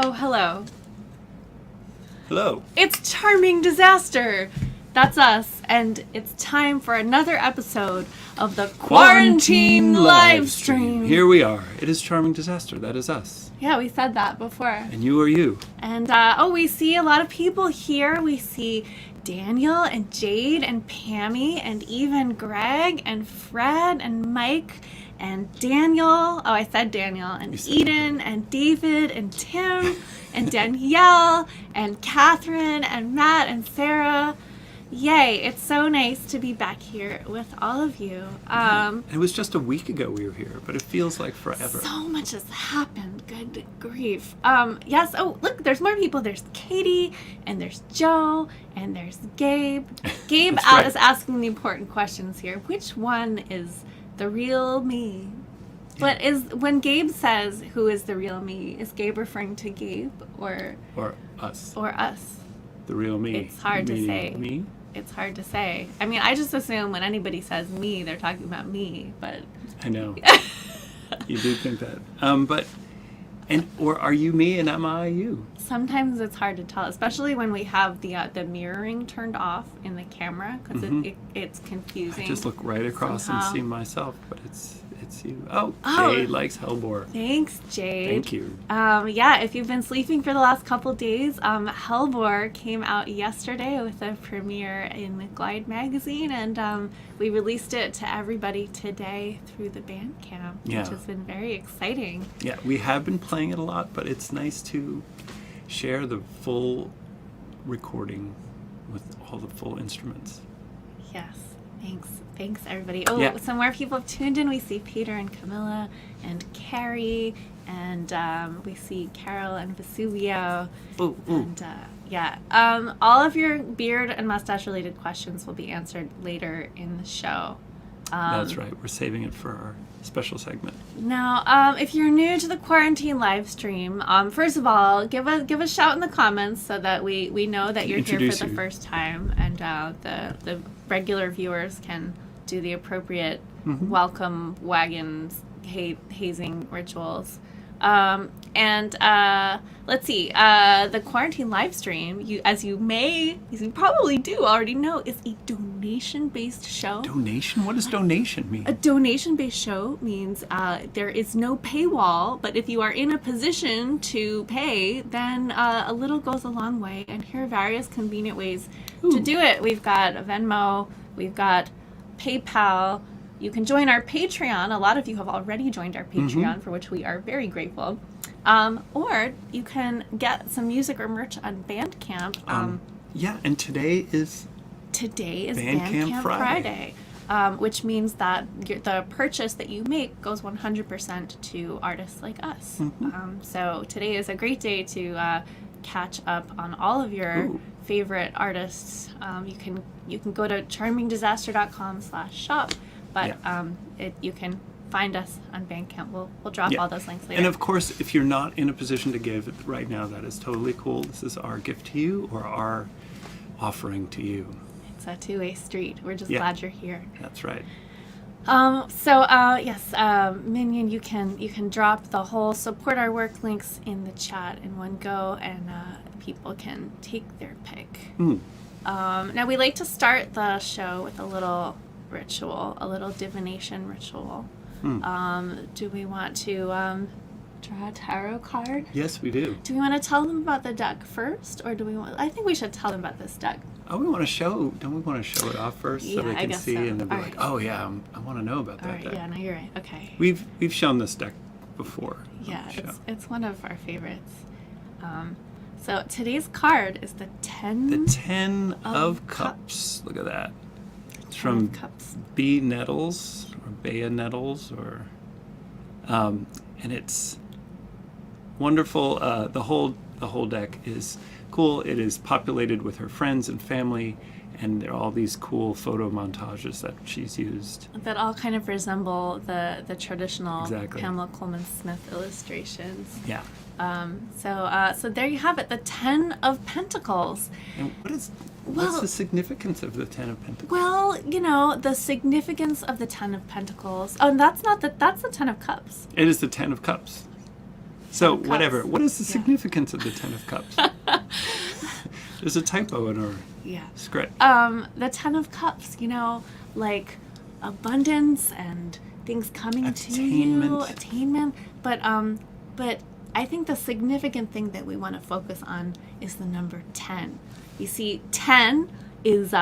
Oh, hello. Hello. It's Charming Disaster. That's us, and it's time for another episode of the Quarantine Livestream. Here we are. It is Charming Disaster. That is us. Yeah, we said that before. And you are you. And, we see a lot of people here. We see Daniel and Jade and Pammy and even Greg and Fred and Mike and Daniel. Oh, I said Daniel. And Eden and David and Tim and Danielle and Catherine and Matt and Sarah. Yay, it's so nice to be back here with all of you. It was just a week ago we were here, but it feels like forever. So much has happened. Good grief. Yes. Oh, look, there's more people. There's Katie, and there's Joe, and there's Gabe. Gabe is asking the important questions here. Which one is the real me? Yeah. But when Gabe says, who is the real me, is Gabe referring to Gabe or us? Or us. The real me. It's hard to say. Me? It's hard to say. I mean, I just assume when anybody says me, they're talking about me, but... I know. You do think that. Or are you me and am I you? Sometimes it's hard to tell, especially when we have the mirroring turned off in the camera, because it's confusing. I just look right across somehow. and see myself, but it's you. Oh, Jade likes Hellbore. Thanks, Jade. Thank you. Yeah, if you've been sleeping for the last couple days, Hellbore came out yesterday with a premiere in Glide magazine, and we released it to everybody today through the Bandcamp, which has been very exciting. Yeah, we have been playing it a lot, but it's nice to share the full recording with all the full instruments. Yes. Thanks, everybody. Oh, some more people have tuned in. We see Peter and Camilla and Carrie, and we see Carol and Vesuvio. Ooh. And all of your beard and mustache related questions will be answered later in the show. That's right. We're saving it for our special segment. Now, if you're new to the Quarantine Livestream, first of all, give a shout in the comments so that we know that you're here for the first time, and the regular viewers can do the appropriate welcome wagons hazing rituals. And let's see, the Quarantine Livestream, as you probably do already know, is a donation-based show. Donation? What does donation mean? A donation-based show means there is no paywall, but if you are in a position to pay, then a little goes a long way, and here are various convenient ways to do it. We've got Venmo, we've got PayPal. You can join our Patreon. A lot of you have already joined our Patreon, for which we are very grateful. Or you can get some music or merch on Bandcamp. And today is Bandcamp Friday. Which means that the purchase that you make goes 100% to artists like us. So today is a great day to catch up on all of your favorite artists. You can go to charmingdisaster.com/shop. But you can find us on Bandcamp. We'll drop all those links later. And of course, if you're not in a position to give right now, that is totally cool. This is our gift to you or our offering to you. It's a two-way street. We're just glad you're here. That's right. Minion, you can drop the whole support our work links in the chat in one go, and people can take their pick. Now we like to start the show with a little ritual, a little divination ritual. Do we want to draw a tarot card? Yes, we do. Do we want to tell them about the deck first, or do we want? I think we should tell them about this deck. Oh, don't we want to show it off first so they can see and they'll be like, oh yeah, I want to know about that deck. Yeah, no, you're right. Okay. We've shown this deck before. Yeah, it's one of our favorites. So today's card is the 10. The 10 of Cups. Look at that. It's from Bea Nettles or Bea Nettles, and it's wonderful. The whole deck is cool. It is populated with her friends and family, and there are all these cool photo montages that she's used that all kind of resemble the traditional Pamela Coleman Smith illustrations. Yeah. So there you have it, the 10 of Pentacles. And what's the significance of the 10 of Pentacles? Well, the significance of the 10 of Pentacles. Oh, and that's the 10 of Cups. It is the 10 of Cups. So whatever. What is the significance of the Ten of Cups? There's a typo in our script. The Ten of Cups, like abundance and things coming to you, attainment. But I think the significant thing that we want to focus on is the number 10. You see, 10 is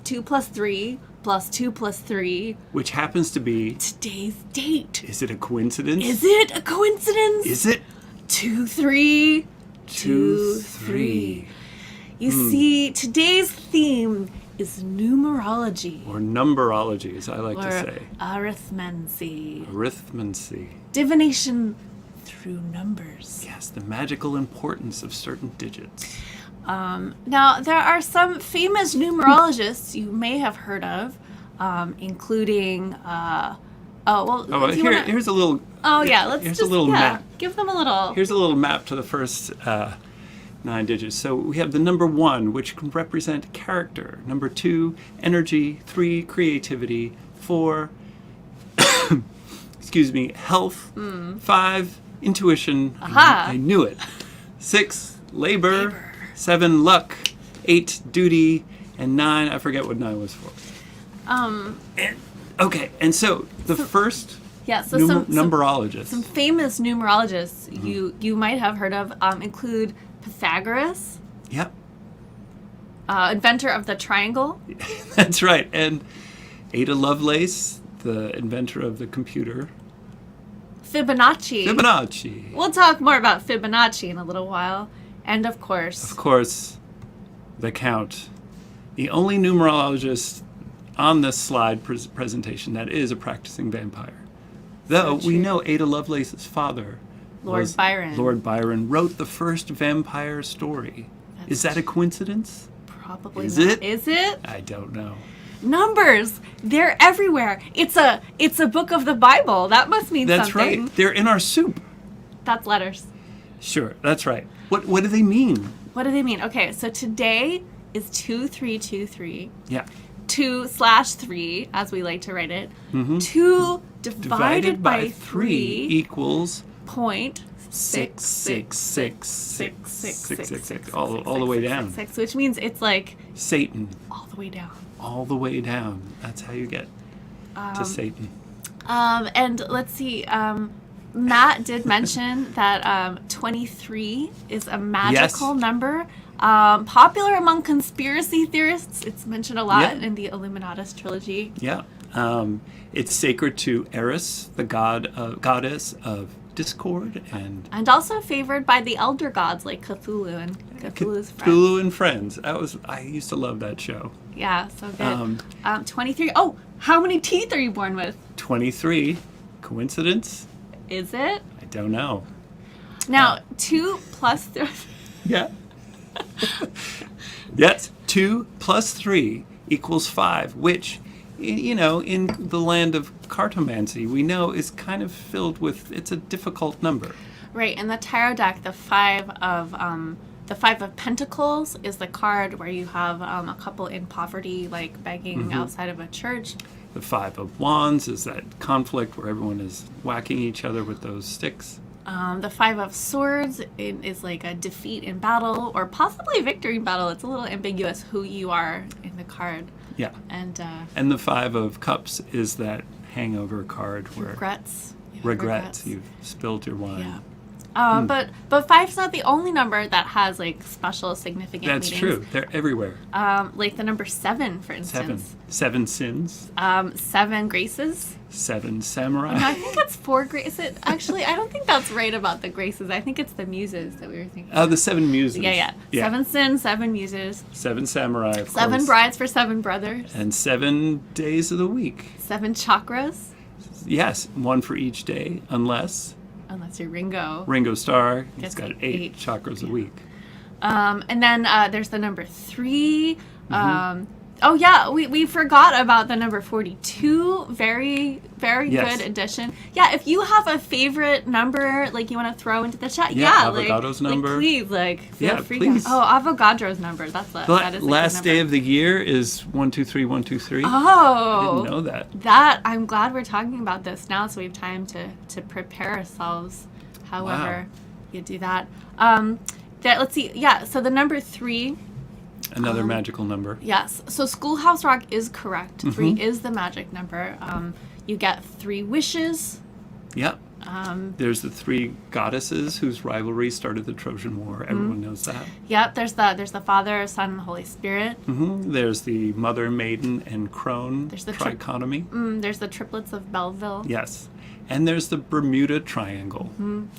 2 plus 3 plus 2 plus 3. Which happens to be today's date. Is it a coincidence? Is it a coincidence? Is it? 2, 3. 2, 3. You see, today's theme is numerology. Or numberology, as I like to say. Arithmancy. Arithmancy. Divination through numbers. Yes, the magical importance of certain digits. Now, there are some famous numerologists you may have heard of, including... here's a little... Oh, yeah, let's here's just... a little map. Give them a little... Here's a little map to the first 9 digits. So we have the number 1, which can represent character. Number 2, energy. 3, creativity. 4, health. 5, intuition. Aha. I knew it. 6, labor. 7, luck. 8, duty. And 9, I forget what 9 was for. And so the first numerologist. Some famous numerologists you might have heard of include Pythagoras. Yep. Inventor of the triangle. That's right. And Ada Lovelace, the inventor of the computer. Fibonacci. We'll talk more about Fibonacci in a little while. And of course, the Count. The only numerologist on this slide presentation that is a practicing vampire. Though we know Ada Lovelace's father, Lord Byron, wrote the first vampire story. Is that a coincidence? Probably not. Is it? I don't know. Numbers, they're everywhere. It's a book of the Bible. That must mean something. That's right. They're in our soup. That's letters. Sure, that's right. What do they mean? What do they mean? Okay, so today is 2323. Yeah. 2/3, as we like to write it. 2 divided by 3 equals 0.6666666 all the way down. Which means it's like Satan. All the way down. All the way down. That's how you get to Satan. And let's see. Matt did mention that 23 is a magical number. Popular among conspiracy theorists. It's mentioned a lot in the Illuminatus trilogy. Yeah. It's sacred to Eris, the goddess of discord, and also favored by the elder gods like Cthulhu and Cthulhu's friends. Cthulhu and Friends. I used to love that show. Yeah, so good. 23. Oh, how many teeth are you born with? 23. Coincidence? Is it? I don't know. Now, 2 plus 3. Yeah. Yes, 2 plus 3 equals 5, which, in the land of cartomancy, we know is kind of filled with, it's a difficult number. Right, in the tarot deck, the 5 of Pentacles is the card where you have a couple in poverty, like begging outside of a church. The 5 of Wands is that conflict where everyone is whacking each other with those sticks. The 5 of Swords is like a defeat in battle or possibly victory in battle. It's a little ambiguous who you are in the card. Yeah. And the 5 of Cups is that hangover card where regrets. You've spilled your wine. Yeah. But 5's not the only number that has like special significant meanings. That's true. They're everywhere. Like the number 7, for instance. 7 sins. 7 graces. 7 samurai. No, I think it's 4 graces. Actually, I don't think that's right about the graces. I think it's the muses that we were thinking. Oh, the 7 muses. Yeah. 7 sins, 7 muses. 7 samurai, of 7 course. brides for 7 brothers. And 7 days of the week. 7 chakras. Yes, 1 for each day, unless you're Ringo. Ringo Starr, he's got 8 chakras a week. And then there's the number 3. Oh yeah, we forgot about the number 42. Very, very good addition. Yeah, if you have a favorite number, like you want to throw into the chat, Avogadro's number. Please, feel free. Please. Avogadro's number. That is last day of the year is 123 123. Oh, I didn't know that. I'm glad we're talking about this now, so we have time to prepare ourselves. However, You do that. Let's see. Yeah, so the number 3. Another magical number. Yes. So Schoolhouse Rock is correct. 3 is the magic number. You get 3 wishes. Yep. There's the 3 goddesses whose rivalry started the Trojan War. Everyone knows that. Yep. There's the Father, Son, and Holy Spirit. There's the Mother, Maiden, and Crone trichotomy. There's the triplets of Belleville. Yes. And there's the Bermuda Triangle,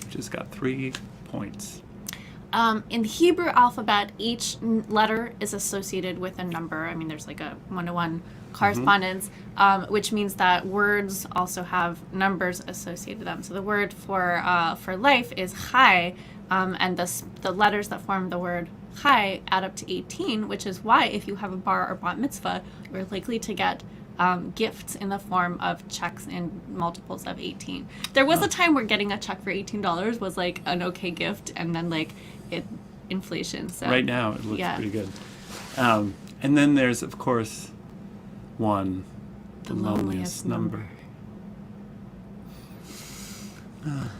which has got 3 points. In the Hebrew alphabet, each letter is associated with a number. I mean, there's like a 1-to-1 correspondence, which means that words also have numbers associated with them. So the word for life is chai, and the letters that form the word chai add up to 18, which is why if you have a bar or bat mitzvah, you're likely to get gifts in the form of checks in multiples of 18. There was a time where getting a check for $18 was like an okay gift, and then like inflation. So right now it looks pretty good. And then there's of course 1, the loneliest number.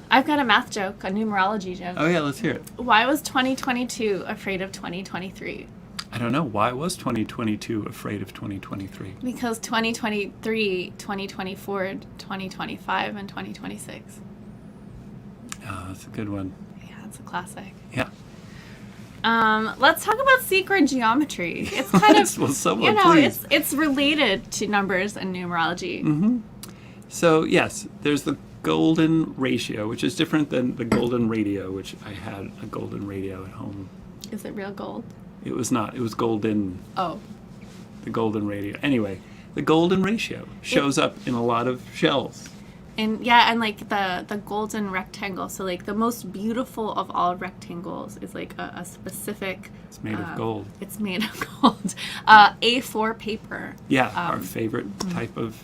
I've got a math joke, a numerology joke. Oh yeah, let's hear it. Why was 2022 afraid of 2023? I don't know. Why was 2022 afraid of 2023? Because 2023, 2024, 2025, and 2026. Oh, that's a good one. Yeah, it's a classic. Yeah. Let's talk about secret geometry. It's kind of, please. it's related to numbers and numerology. So yes, there's the golden ratio, which is different than the golden radio, which I had a golden radio at home. Is it real gold? It was not. It was golden. Oh. The golden radio. Anyway, the golden ratio shows up in a lot of shells. And like the golden rectangle. So like the most beautiful of all rectangles is like a specific. It's made of gold. It's made of gold. A4 paper. Yeah, our favorite type of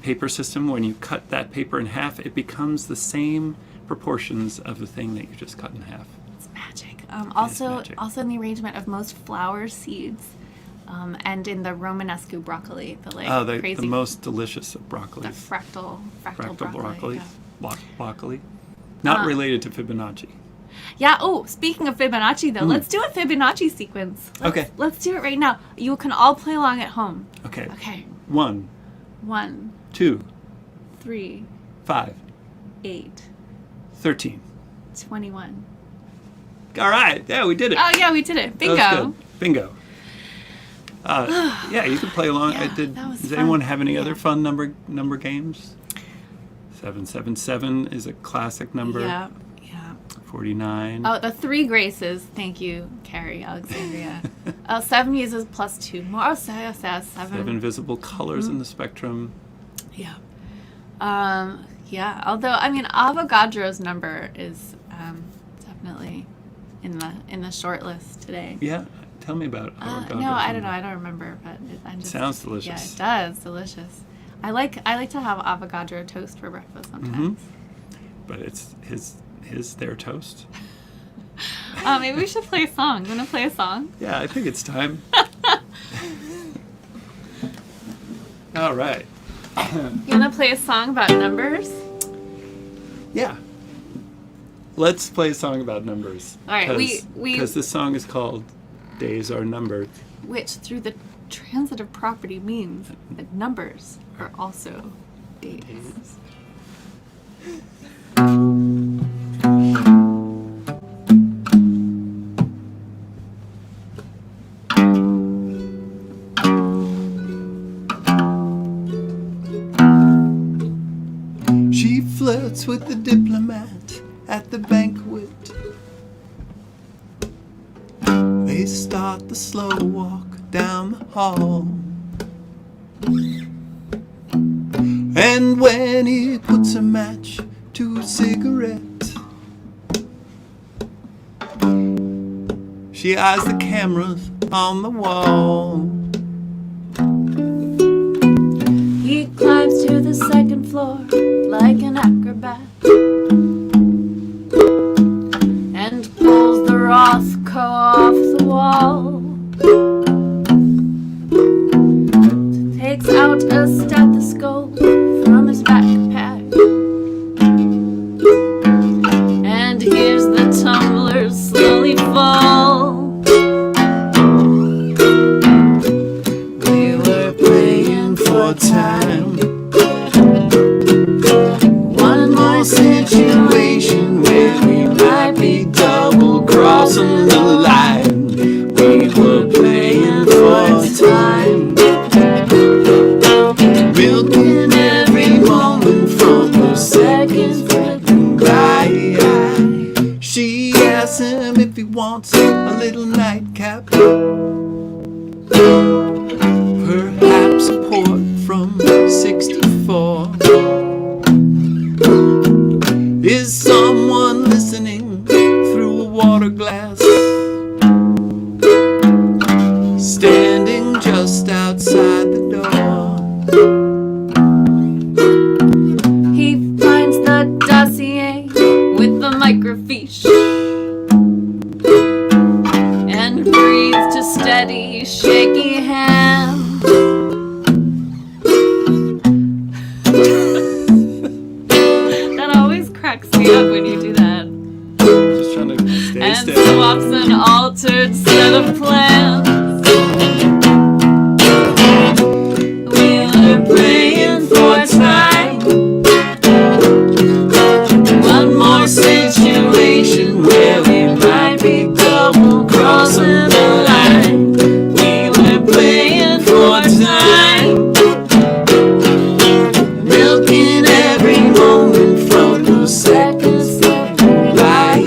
paper system. When you cut that paper in half, it becomes the same proportions of the thing that you just cut in half. It's magic. Also in the arrangement of most flower seeds. And in the Romanesque broccoli, the most delicious of broccolis. The fractal broccoli. Yeah. Broccoli. Not related to Fibonacci. Yeah. Oh, speaking of Fibonacci, though, let's do a Fibonacci sequence. Let's do it right now. You can all play along at home. Okay. 1, 2, 3, 5, 8, 13, 21. All right. Yeah, we did it. Oh, yeah, we did it. Bingo. That was good. Bingo. Yeah, you can play along. Yeah, Does anyone have any other fun number games? 777 is a classic number. Yeah. 49. Oh, the 3 graces. Thank you, Carrie Alexandria. 7 uses +2 more. Oh, 7. 7 visible colors in the spectrum. Yeah. Yeah. Although, I mean, Avogadro's number is definitely in the short list today. Yeah. Tell me about Avogadro's No, I don't know. I don't remember, but it sounds delicious. Yeah, it does. Delicious. I like to have Avogadro toast for breakfast sometimes. But it's their toast. Maybe we should play a song. You want to play a song? Yeah, I think it's time. All right. You want to play a song about numbers? Yeah. Let's play a song about numbers. All right. Because this song is called Days Are Numbered. Which, through the transitive property, means that numbers are also days. She flirts with the diplomat at the banquet. They start the slow walk down the hall. And when he puts a match to a cigarette, she eyes the cameras on the wall. He climbs to the second floor like an acrobat and pulls the Roscoe off the wall. Takes out a stethoscope from his backpack and hears the We were playing for time, milking every moment from the seconds flipping by. She asks him if he wants a little nightcap, perhaps a port from 64. Is someone listening through a water glass, standing just outside the door? He finds the dossier with the microfiche and breathes to steady, shaky hand. That always cracks me up when you do that. Just trying to stay And steady. swaps an altered set of plans. We were playing for time. One more situation where we might be double crossing the line. We were playing for time, milking every moment from the seconds slipping by.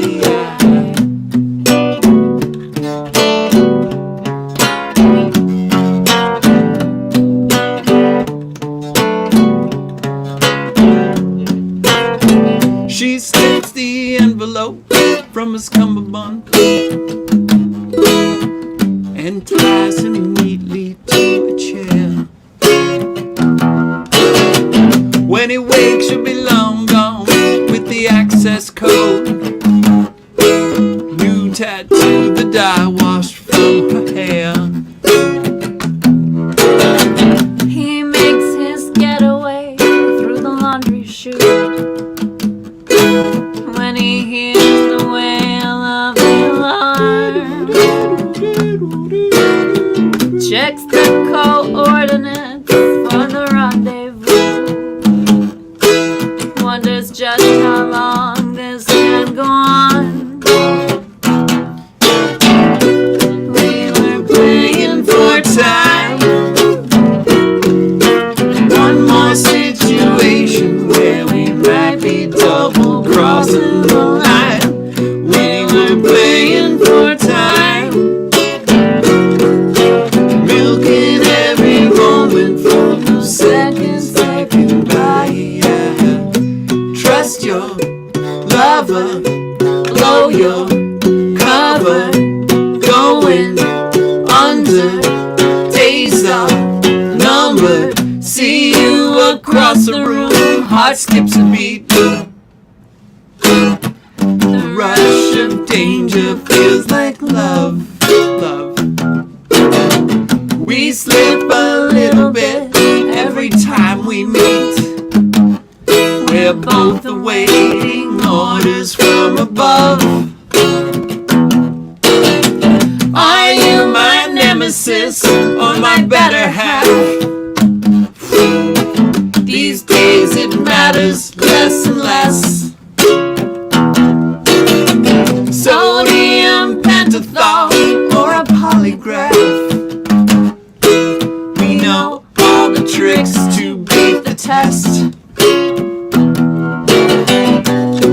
She slips the envelope from his cummerbund and ties him neatly to a chair. When he wakes, she'll be long gone with the access code. New tattoo, the dye washed from her hair. He makes his getaway through the laundry chute when he hears the wail of the alarm. Checks the coordinates for the rendezvous. Wonders just how long this can go on. We were playing for time. One more situation where we might be double crossing the line. We were playing for time, milking every moment from the seconds slipping by. Trust your lover, blow your cover, going under, days are numbered. See you across the room, heart skips a beat. The rush of danger feels like love, love. We slip a little bit every time we meet. We're both awaiting orders from above. Are you my nemesis or my better half? These days it matters less and less. Sodium pentothal or a polygraph. We know all the tricks to beat the test.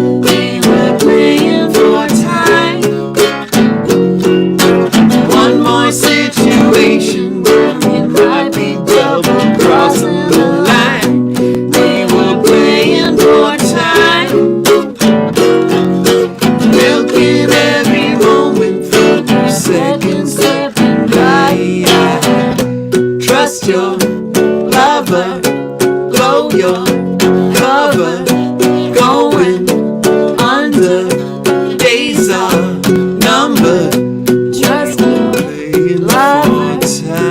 We were playing for time. One more situation where we might be double crossing the line. We were playing for time, milking every moment from the seconds slipping by. Trust your lover, blow your cover, going under, days are numbered. Trust your Playing lover, for time.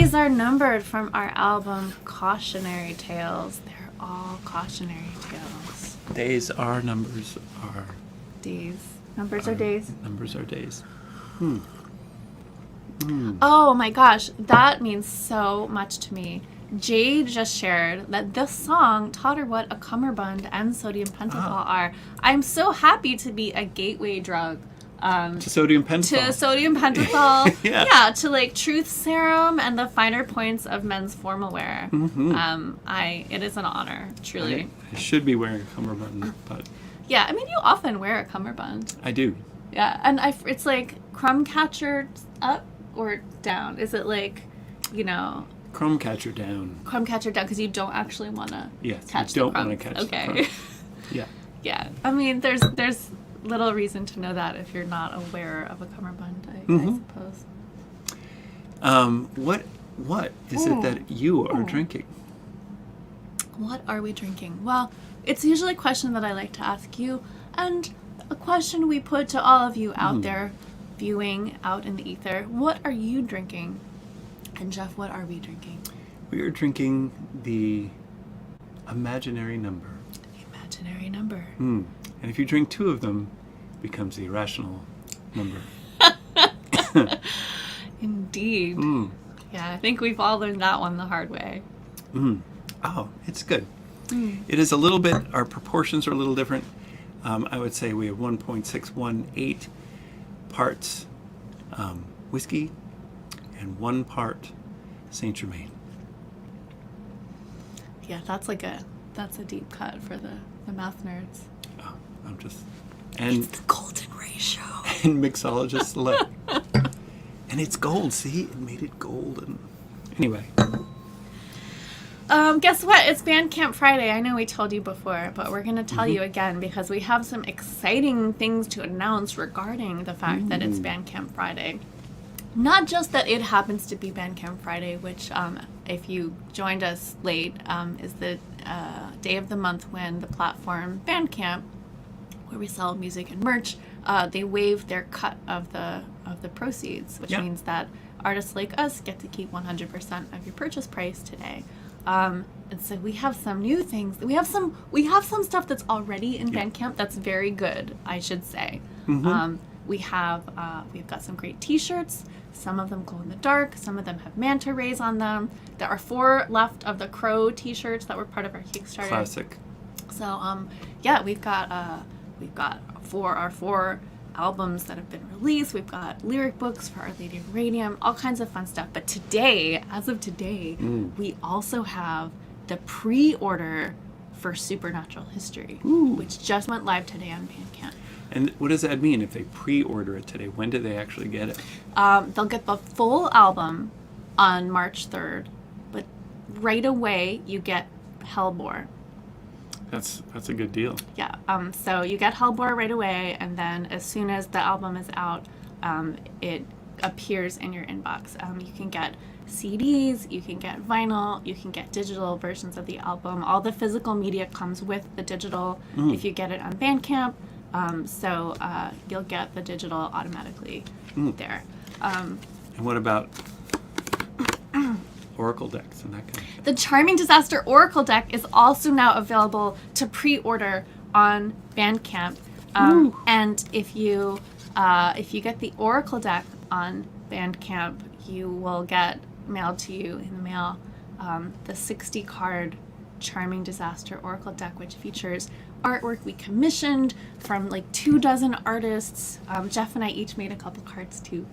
days are numbered from our album Cautionary Tales. They're all cautionary tales. Days are, numbers are. Days. Numbers are days. Numbers are days. Oh my gosh, that means so much to me. Jade just shared that this song taught her what a cummerbund and sodium pentothal are. I'm so happy to be a gateway drug. To sodium pentothal. To sodium pentothal. Yeah. To like truth serum and the finer points of men's formal wear. It is an honor, truly. I should be wearing a cummerbund, but... Yeah, I mean, you often wear a cummerbund. I do. Yeah, and it's like crumb catcher up or down? Is it like, Crumb catcher down. Crumb catcher down because you don't actually want to catch you don't want to catch the Okay. crumb. Yeah. Yeah. I mean, there's little reason to know that if you're not aware of a cummerbund, I suppose. What is it that you are drinking? What are we drinking? Well, it's usually a question that I like to ask you, and a question we put to all of you out there viewing out in the ether. What are you drinking? And Jeff, what are we drinking? We are drinking the imaginary number. The imaginary number. And if you drink two of them, it becomes the irrational number. Indeed. Yeah, I think we've all learned that one the hard way. Oh, it's good. It is a little bit, our proportions are a little different. I would say we have 1.618 parts whiskey and 1 part Saint Germain. Yeah, that's a deep cut for the math nerds. Oh, it's the golden ratio. And mixologists like. And it's gold, see? It made it gold. And anyway. Guess what? It's Bandcamp Friday. I know we told you before, but we're going to tell you again because we have some exciting things to announce regarding the fact that it's Bandcamp Friday. Not just that it happens to be Bandcamp Friday, which, if you joined us late, is the day of the month when the platform Bandcamp, where we sell music and merch, they waive their cut of the proceeds, which means that artists like us get to keep 100% of your purchase price today. And so we have some new things. We have some stuff that's already in Bandcamp that's very good, I should say. We've got some great T-shirts. Some of them glow in the dark. Some of them have manta rays on them. There are 4 left of the Crow T-shirts that were part of our Kickstarter. Classic. So we've got 4 albums that have been released. We've got lyric books for Our Lady of Radium, all kinds of fun stuff. But today, as of today, we also have the pre-order for Supernatural History, which just went live today on Bandcamp. And what does that mean if they pre-order it today? When do they actually get it? They'll get the full album on March 3rd, but right away you get Hellbore. That's a good deal. Yeah. So you get Hellbore right away, and then as soon as the album is out, it appears in your inbox. You can get CDs, you can get vinyl, you can get digital versions of the album. All the physical media comes with the digital if you get it on Bandcamp. So you'll get the digital automatically there. And what about Oracle decks and that kind of thing? The Charming Disaster Oracle deck is also now available to pre-order on Bandcamp. And if you get the Oracle deck on Bandcamp, you will get mailed to you in the mail the 60-card Charming Disaster Oracle deck, which features artwork we commissioned from like 24 artists. Jeff and I each made a couple cards too.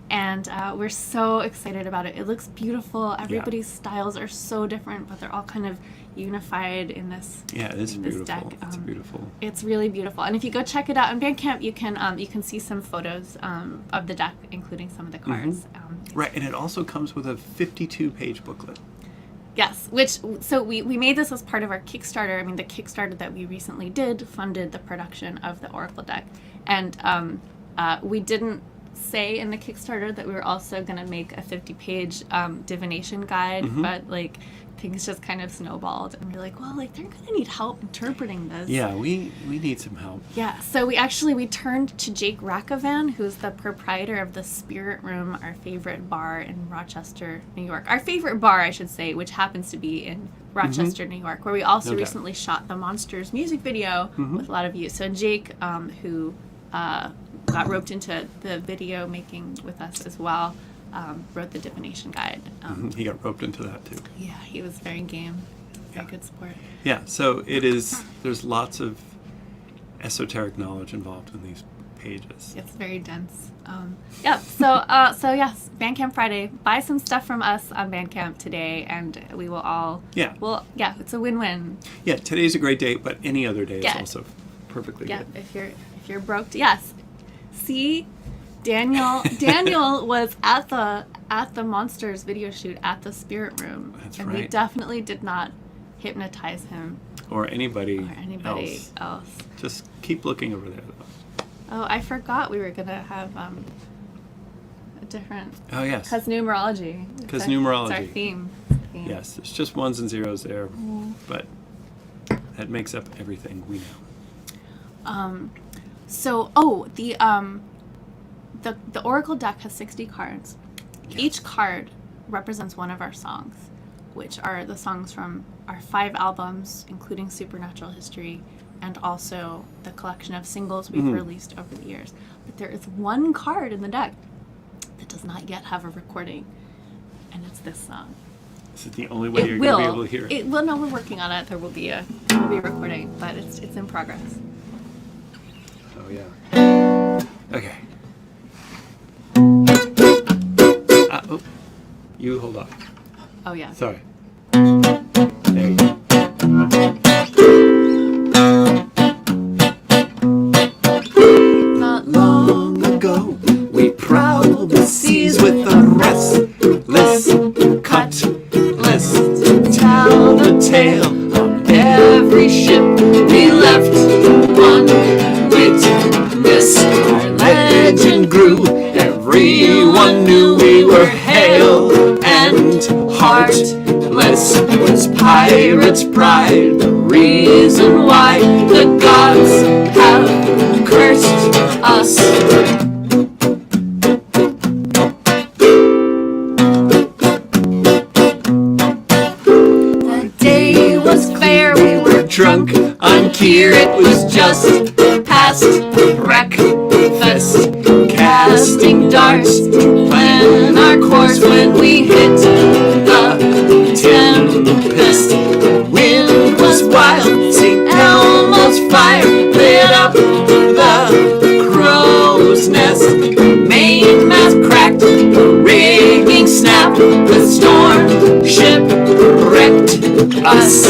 And we're so excited about it. It looks beautiful. Everybody's styles are so different, but they're all kind of unified in this. Yeah, it is beautiful. Deck. It's beautiful. It's really beautiful. And if you go check it out on Bandcamp, you can see some photos of the deck, including some of the cards. Right, and it also comes with a 52-page booklet. Yes, so we made this as part of our Kickstarter. I mean, the Kickstarter that we recently did funded the production of the Oracle deck. And we didn't say in the Kickstarter that we were also going to make a 50-page divination guide, but like things just kind of snowballed, and we're like, well, like they're gonna need help interpreting this. Yeah, we need some help. Yeah, so we turned to Jake Rackovan, who's the proprietor of the Spirit Room, our favorite bar in Rochester, New York. Our favorite bar, I should say, which happens to be in Rochester, New York, where we also recently shot the Monsters music video with a lot of views. So Jake, who got roped into the video making with us as well, wrote the divination guide. He got roped into that too. Yeah, he was very game. Very good sport. Yeah, so there's lots of esoteric knowledge involved in these pages. It's very dense. So yes, Bandcamp Friday. Buy some stuff from us on Bandcamp today, and we will all... Yeah. It's a win-win. Yeah, today's a great day, but any other day is also perfectly good. Yeah, if you're broke, yes. See... Daniel was at the Monsters video shoot at the Spirit Room. That's and right. we definitely did not hypnotize him. Or anybody else. Just keep looking over there, though. Oh, I forgot we were going to have a different... Oh, yes. Because numerology. Because numerology. It's our theme. Yes, it's just ones and zeros there, but that makes up everything we know. The Oracle deck has 60 cards. Yes. Each card represents one of our songs, which are the songs from our 5 albums, including Supernatural History, and also the collection of singles we've released over the years. But there is one card in the deck that does not yet have a recording, and it's this song. Is it the only way you're going to be able to hear it? Well, no, we're working on it. There will be a recording, but it's in progress. Oh, yeah. Okay. You hold on. Oh, yeah. Sorry. There you go. Not long ago, we prowled the seas with a restless cutlass to tell the tale of every ship we left. One witness, our legend grew. Everyone knew we were hale and heartless. Was pirates' pride the reason why the gods have cursed us? The day was fair, we were drunk on Kier. It was just past breakfast, casting darts to plan our course when we hit the tempest. The wind was wild, St. Elmo's fire lit up the crow's nest. The mainmast cracked, the rigging snapped, the storm shipwrecked us.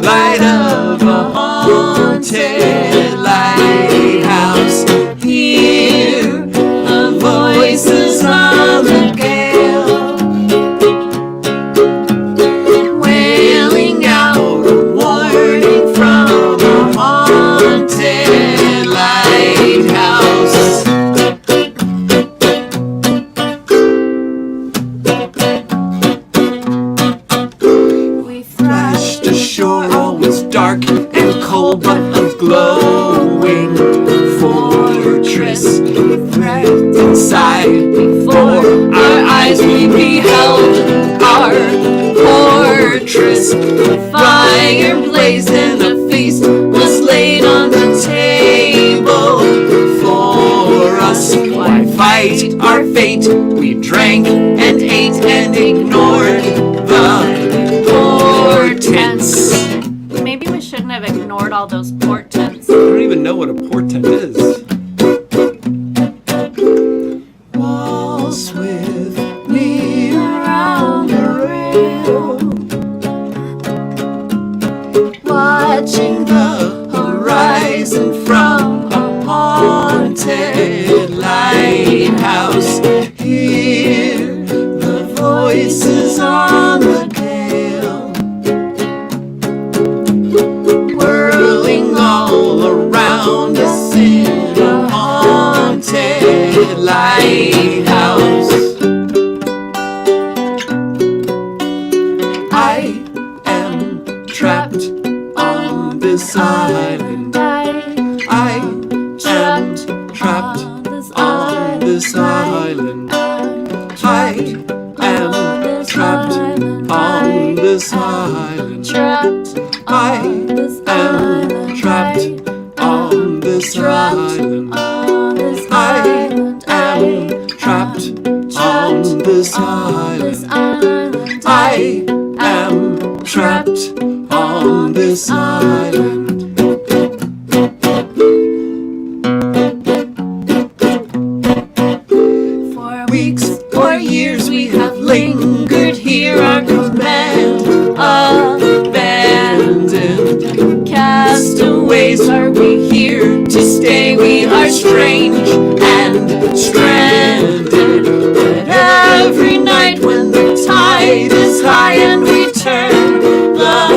Light of a haunted lighthouse. Hear the voices of the gale, wailing out a warning from a haunted lighthouse. We thrashed ashore. Dark and cold, but a glowing fortress. Wrapped inside, before our eyes we beheld our fortress. The fire blazed and the feast was laid on the table for us. Why fight our fate? We drank and ate and ignored the portents. Maybe we shouldn't have ignored all those portents. I don't even know what a portent is. Waltz with me around the rail, watching the horizon from a haunted lighthouse. Hear the voice found us in a haunted lighthouse. I am trapped on this island. I am trapped on this island. I am trapped on this island. I am trapped on this island. I am trapped on this island. I am trapped on this island. For weeks or years we have lingered here, our command abandoned. Castaways, are we here to stay? We are strange and stranded. But every night when the tide is high and we turn the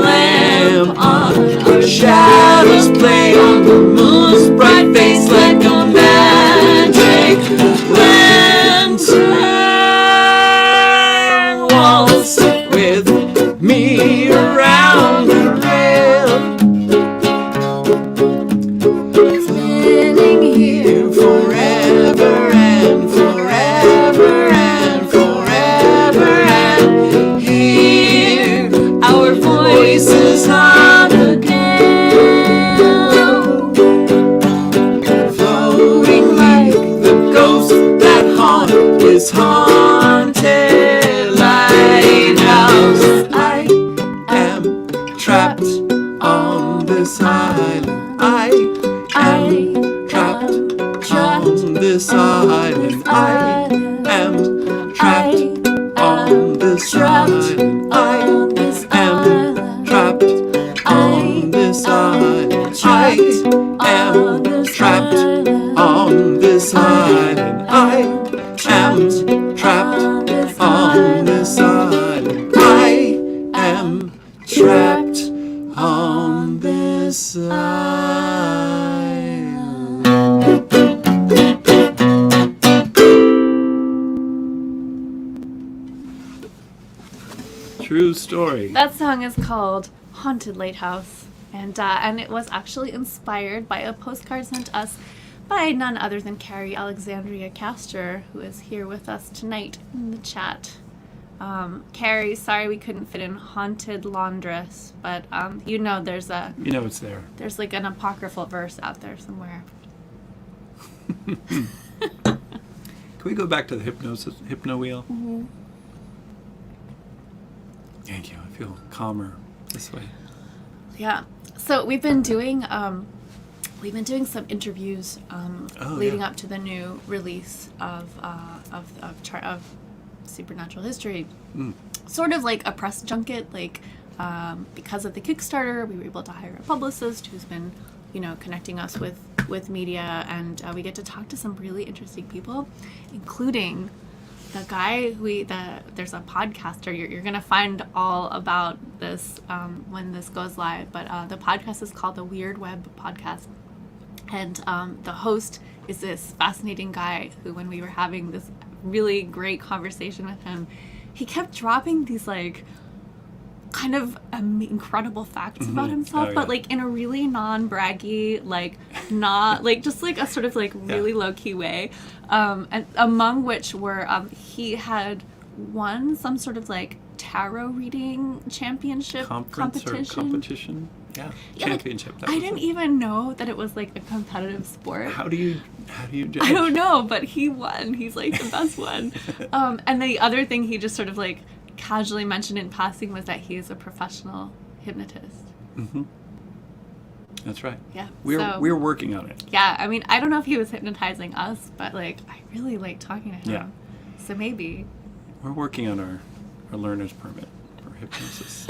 lamp on, our shadows play on the moon's bright face like a magic lantern. Waltz with me around the rail, flitting here forever and forever and forever, and hear our voices on a gale, floating like the ghost that haunt this haunted lighthouse. I am trapped on this island. I am trapped on this island. I am trapped on this island. I am trapped on this island. I am trapped on this island. I am trapped on this island. I am trapped on this island. True story. That song is called Haunted Lighthouse, and it was actually inspired by a postcard sent to us by none other than Carrie Alexandria Castor, who is here with us tonight in the chat. Carrie, sorry we couldn't fit in Haunted Laundress, but you know it's there. There's like an apocryphal verse out there somewhere. Can we go back to the hypno wheel? Mm-hmm. Thank you. I feel calmer this way. Yeah. So we've been doing some interviews leading up to the new release of Supernatural History. Sort of like a press junket, like because of the Kickstarter, we were able to hire a publicist who's been, connecting us with media, and we get to talk to some really interesting people, including the guy there's a podcaster. You're gonna find all about this when this goes live, but the podcast is called the Weird Web Podcast, and the host is this fascinating guy who, when we were having this really great conversation with him, he kept dropping these like kind of incredible facts about himself, but like in a really non-braggy, like not like just like a sort of like really low-key way, and among which were he had won some sort of like tarot reading championship competition. Championship. Like, I didn't even know that it was like a competitive sport. How do you judge? I don't know, but he won. He's like the best one. And the other thing he just sort of like casually mentioned in passing was that he is a professional hypnotist. Mm-hmm. That's right. Yeah. We're working on it. Yeah. I mean, I don't know if he was hypnotizing us, but like I really like talking to him. Yeah. So maybe. We're working on our learner's permit for hypnosis.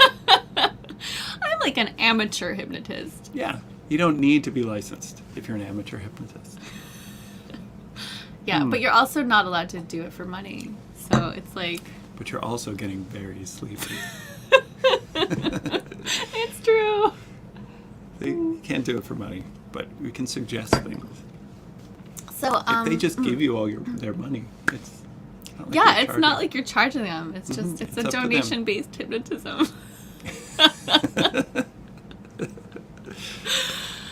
I'm like an amateur hypnotist. Yeah. You don't need to be licensed if you're an amateur hypnotist. Yeah, but you're also not allowed to do it for money. So it's like... But you're also getting very sleepy. It's true. You can't do it for money, but we can suggest things. So if they just give you all their money, it's not like it's not like you're charging them. It's just it's a donation-based hypnotism.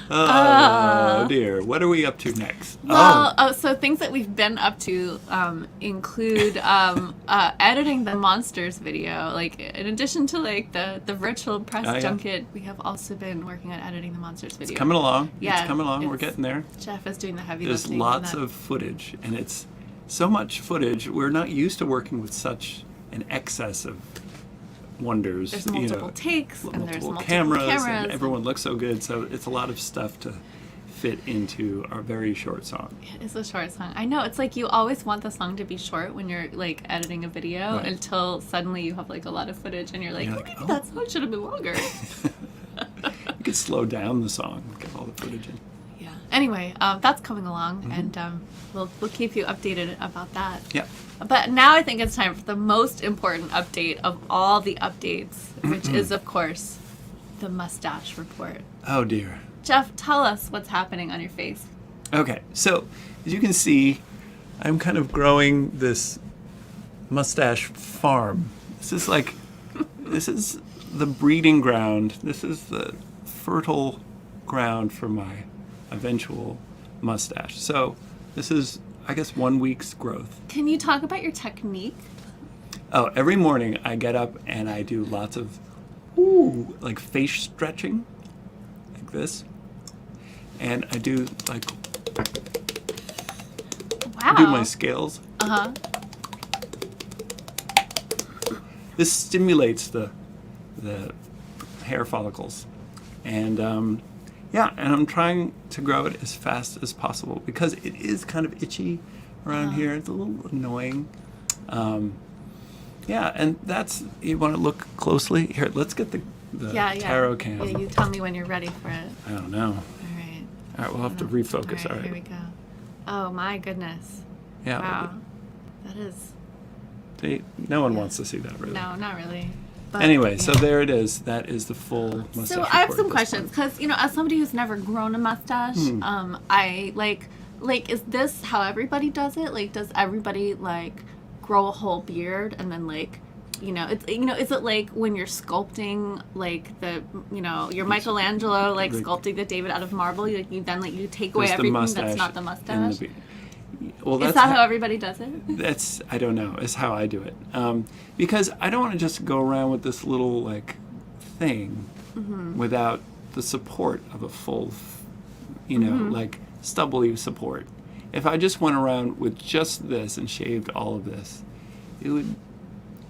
Oh dear, what are we up to next? Well, so things that we've been up to include editing the monsters video. Like, in addition to like the virtual press junket, we have also been working on editing the monsters video. It's coming along. Yeah, it's coming along. We're getting there. Jeff is doing the heavy lifting. There's lots of footage, and it's so much footage. We're not used to working with such an excess of wonders. There's multiple takes, and there's multiple cameras, and everyone looks so good. So it's a lot of stuff to fit into our very short song. It is a short song. I know, it's like you always want the song to be short when you're like editing a video until suddenly you have like a lot of footage and you're like, maybe that song should have been longer. You could slow down the song, get all the footage in. Yeah. Anyway, that's coming along, and we'll keep you updated about that. Yeah. But now I think it's time for the most important update of all the updates, which is, of course, the mustache report. Oh, dear. Jeff, tell us what's happening on your face. Okay, so as you can see, I'm kind of growing this mustache farm. This is the breeding ground. This is the fertile ground for my eventual mustache. So this is, I guess, 1 week's growth. Can you talk about your technique? Oh, every morning I get up and I do lots of like face stretching, like this. And I do like do my scales. This stimulates the hair follicles, and and I'm trying to grow it as fast as possible because it is kind of itchy around here. It's a little annoying. And that's, you want to look closely here. Let's get the tarot cam. Yeah, you tell me when you're ready for it. I don't know. All right, we'll have to refocus. All right, here we go. Oh my goodness. Yeah. Wow. That is. See, no one wants to see that, really. No, not really. But, anyway, so there it is. That is the full mustache. So I have some questions because, as somebody who's never grown a mustache, I like is this how everybody does it? Like, does everybody like grow a whole beard and then like, is it like when you're sculpting like the, you're Michelangelo like sculpting the David out of marble, you take away everything that's not the mustache? Well, is that how everybody does it? That's, I don't know. It's how I do it. Because I don't want to just go around with this little like thing without the support of a full, like stubbly support. If I just went around with just this and shaved all of this,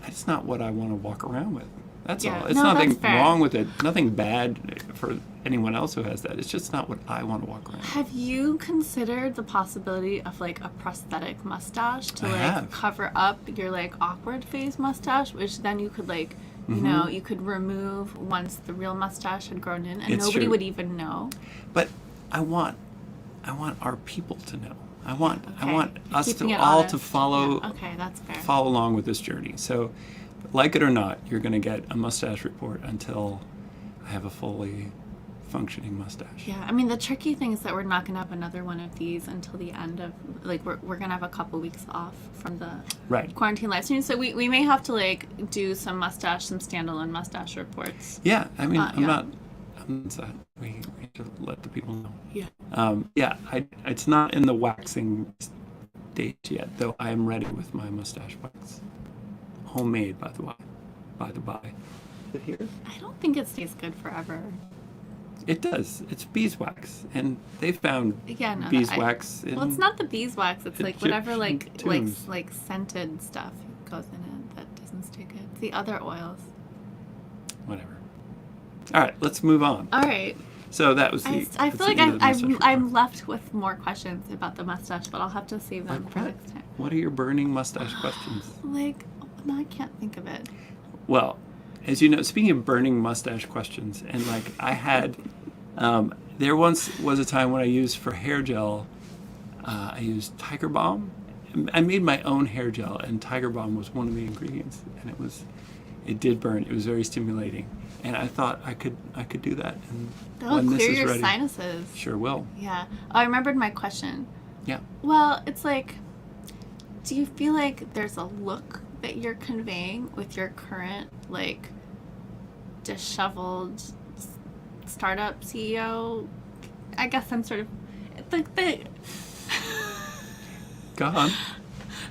it's not what I want to walk around with. That's all. It's nothing wrong with it. Nothing bad for anyone else who has that. It's just not what I want to walk around with. Have you considered the possibility of like a prosthetic mustache to cover up your like awkward face mustache, which then you could like, you could remove once the real mustache had grown in, and nobody would even know. But I want our people to know. I want us to all to follow. Yeah. Okay, that's fair. Follow along with this journey. So, like it or not, you're going to get a mustache report until I have a fully functioning mustache. Yeah, I mean, the tricky thing is that we're not going to have another one of these until the end of, like, we're going to have a couple weeks off from the quarantine live stream. So we may have to, like, do some standalone mustache reports. Yeah, I mean, I'm not that. We need to let the people know. Yeah. It's not in the waxing stage yet, though I am ready with my mustache wax. Homemade, by the by. Is it here? I don't think it stays good forever. It does. It's beeswax, and they found beeswax. Well, it's not the beeswax. It's like whatever, like scented stuff goes in it that doesn't stay good. It's the other oils. Whatever. All right, let's move on. All right. So that was the. I feel like I'm left with more questions about the mustache, but I'll have to save them for next time. What are your burning mustache questions? No, I can't think of it. Well, as you know, speaking of burning mustache questions, and like I had, there once was a time when I used for hair gel, I used Tiger Balm. I made my own hair gel, and Tiger Balm was one of the ingredients, and it did burn. It was very stimulating. And I thought I could do that. And that'll clear your sinuses. Sure will. Yeah. Oh, I remembered my question. Yeah. Well, it's like, do you feel like there's a look that you're conveying with your current, like, disheveled startup CEO? I guess I'm sort of the Go on.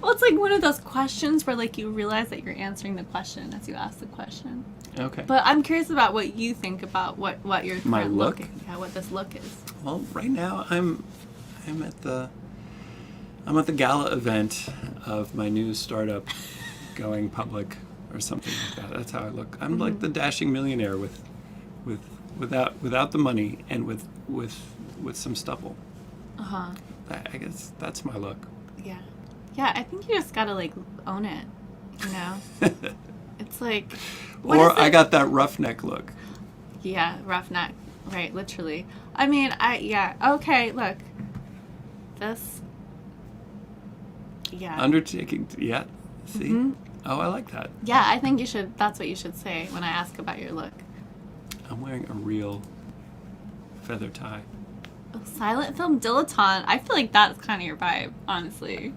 Well, it's like one of those questions where, like, you realize that you're answering the question as you ask the question. Okay. But I'm curious about what you think about what your my current look. Yeah, what this look is. Well, right now I'm at the gala event of my new startup going public or something like that. That's how I look. I'm like the dashing millionaire without the money and with some stubble. I guess that's my look. Yeah. Yeah, I think you just gotta, like, own it, you know? It's like... Or I got that roughneck look. Yeah, roughneck. Right, literally. I mean, okay, look. This... Yeah. Undertaking, yeah. See? Mm-hmm. Oh, I like that. Yeah, I think that's what you should say when I ask about your look. I'm wearing a real feather tie. A silent film dilettante. I feel like that's kind of your vibe, honestly.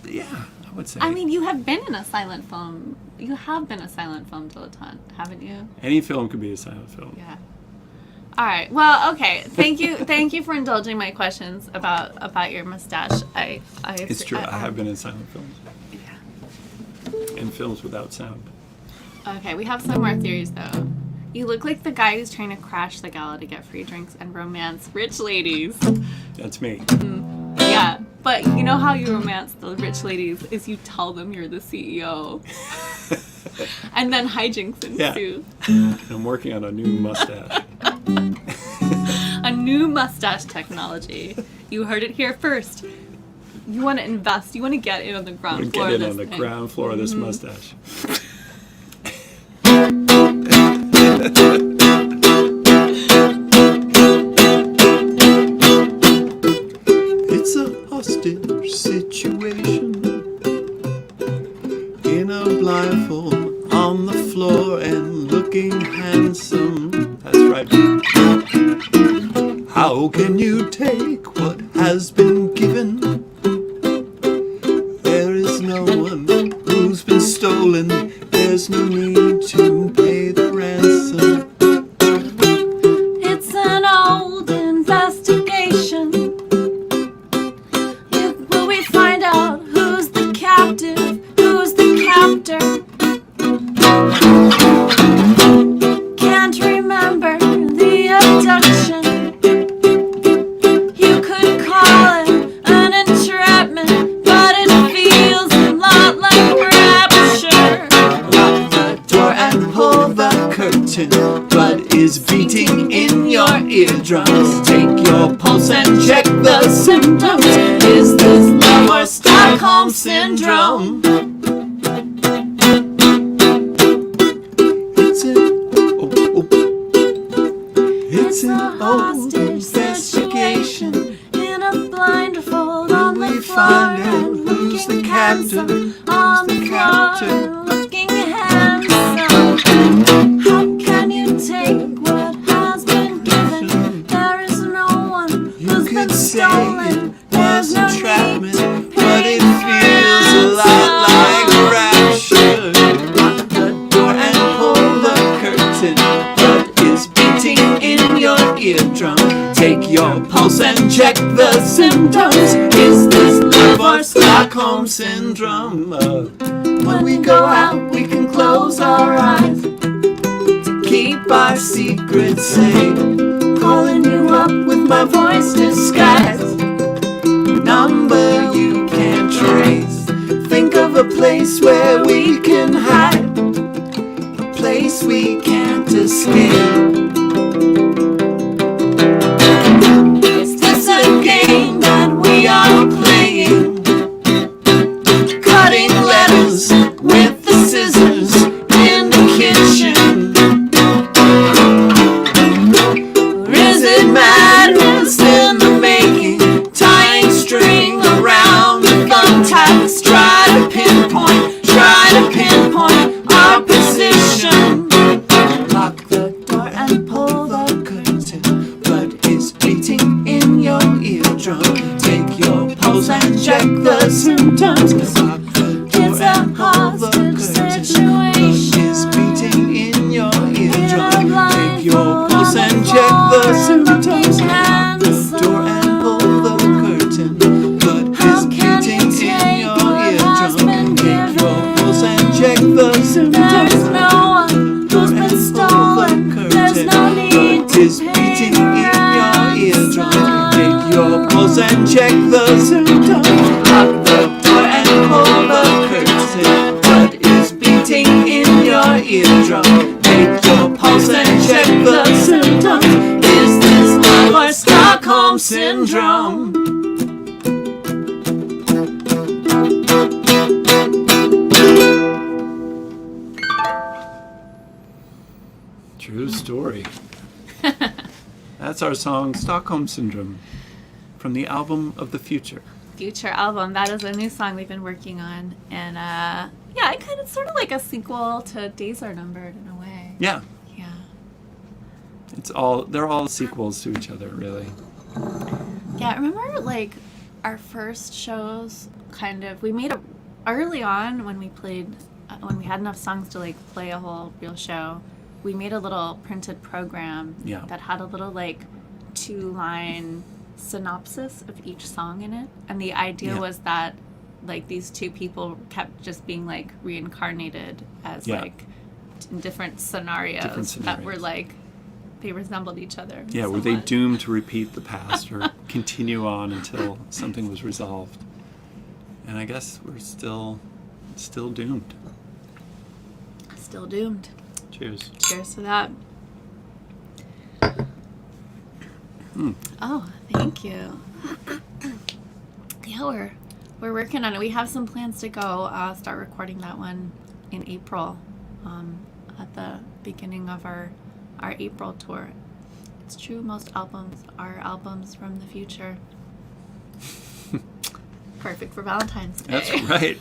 Yeah, I would say. I mean, you have been in a silent film. You have been a silent film dilettante, haven't you? Any film could be a silent film. Yeah. All right. Well, okay. Thank you for indulging my questions about your mustache. It's true. I have been in silent films. Yeah. And films without sound. Okay, we have some more theories though. You look like the guy who's trying to crash the gala to get free drinks and romance rich ladies. That's me. Yeah, but you know how you romance the rich ladies is you tell them you're the CEO. And then hijinks ensue. Yeah. I'm working on a new mustache. A new mustache technology. You heard it here first. You want to invest. You want to get in on the ground floor of this thing. Ground floor of this mustache. It's a hostage situation. In a blindfold on the floor and looking handsome. That's right. How can you take what has been given? There is no one who's been stolen. There's no need to pay the ransom. It's an old investigation. Will we find out who's the captive, who's the captor? Can't remember the abduction. You could call it an entrapment, but it feels a lot like rapture. Lock the door and pull the curtain. Blood is beating in your eardrums. Take your pulse and check the symptoms. Is this love or Stockholm syndrome? It's an hostage situation. In a blindfold on the floor, Find out who's the captain, on who's the the floor, captain. looking handsome. How can you take what has been given? There is no one who's been stolen. There's no entrapment, need to but pay it feels a lot like rapture. Lock the door and pull the curtain. Blood is beating in your eardrum. Take your pulse and check the symptoms. Is this love or Stockholm syndrome? When we go out, we can close our eyes to keep our secrets safe. Calling you up with my voice disguised. Number you can't trace. Think of a place where we can hide, a place we can't escape. Is this a game that we are playing? Cutting letters with the scissors in the kitchen. Or is it madness in the making? Tying string around the thumbtacks. Try to pinpoint our position. symptoms. Lock the door It's a and hold the hostage curtain. situation. Blood is beating in your eardrum. Take your pulse and check the symptoms. Lock the door and hold the curtain. Blood is beating in your eardrum. Take your pulse and check the symptoms. There's no one who's been stolen. There's no need to Is beating in your eardrum. Take your pulse and check the symptoms. Lock the door and hold the curtain. Blood is beating in your eardrum. Take your pulse and check the symptoms. Is this love or Stockholm syndrome? True story. That's our song, Stockholm Syndrome, from the album of the future. Future album. That is a new song we've been working on. And yeah, it kind of sort of like a sequel to Days Are Numbered in a way. Yeah, Yeah. they're all sequels to each other, really. Yeah, I remember like our first shows kind of, we made a, early on when we played, when we had enough songs to like play a whole real show, we made a little printed program Yeah. that had a little like 2-line synopsis of each song in it. And the idea Yeah. was that like these two people kept just being like reincarnated as Yeah. like in different scenarios that were like, they resembled each other. Yeah, were they somewhat. doomed to repeat the past or continue on until something was resolved? And I guess we're still doomed. Still doomed. Cheers. Cheers to that. Mm. Oh, thank you. Yeah, we're working on it. We have some plans to go start recording that one in April, at the beginning of our April tour. It's true, most albums are albums from the future. Perfect for Valentine's Day. That's right.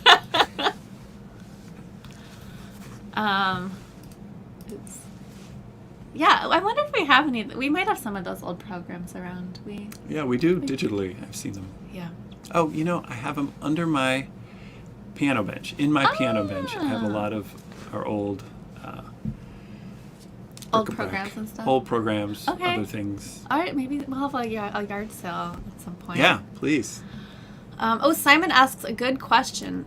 It's, yeah, I wonder if we have any. We might have some of those old programs around. Yeah, we do digitally. I've seen them. Yeah. Oh, I have them under my piano bench. In my piano bench, I have a lot of our old Old bric-a-brac, programs and stuff? Old programs, Okay. other things. All right, maybe we'll have a yard sale at some point. Yeah, please. Simon asks a good question.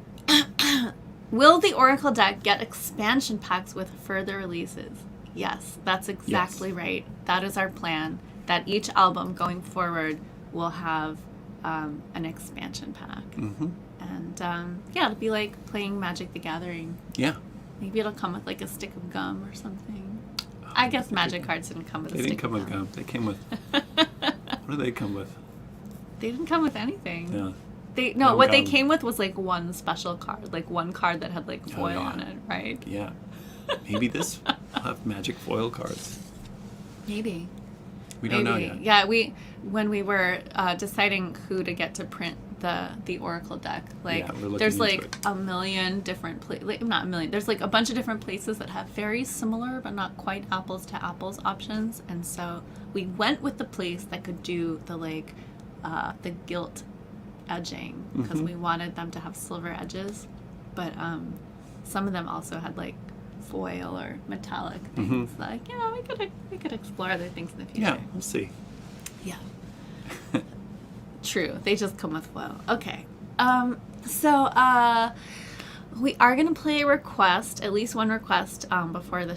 Will the Oracle deck get expansion packs with further releases? Yes, that's exactly right. That is our plan. That each album going forward will have an expansion pack. Mm-hmm. And yeah, it'll be like playing Magic the Gathering. Yeah. Maybe it'll come with like a stick of gum or something. I guess Magic cards didn't come with a They stick didn't come of with gum. They came with... What do they come with? They didn't come with anything. Yeah. No, No what they gum. came with was like one special card, like one card that had like foil yeah. on it, right? Yeah. Maybe this will have magic foil cards. Maybe. We don't know yet. Yeah, when we were deciding who to get to print the Oracle deck, like Yeah, we're looking there's into like it. a million different not a million. There's like a bunch of different places that have very similar but not quite apples to apples options, and so we went with the place that could do the like the gilt edging because Mhm. we wanted them to have silver edges, but some of them also had like foil or metallic things. Like, yeah, we could explore other things in the future. Yeah, we'll see. Yeah. True. They just come with foil. Okay. So we are gonna play a request, at least one request, before the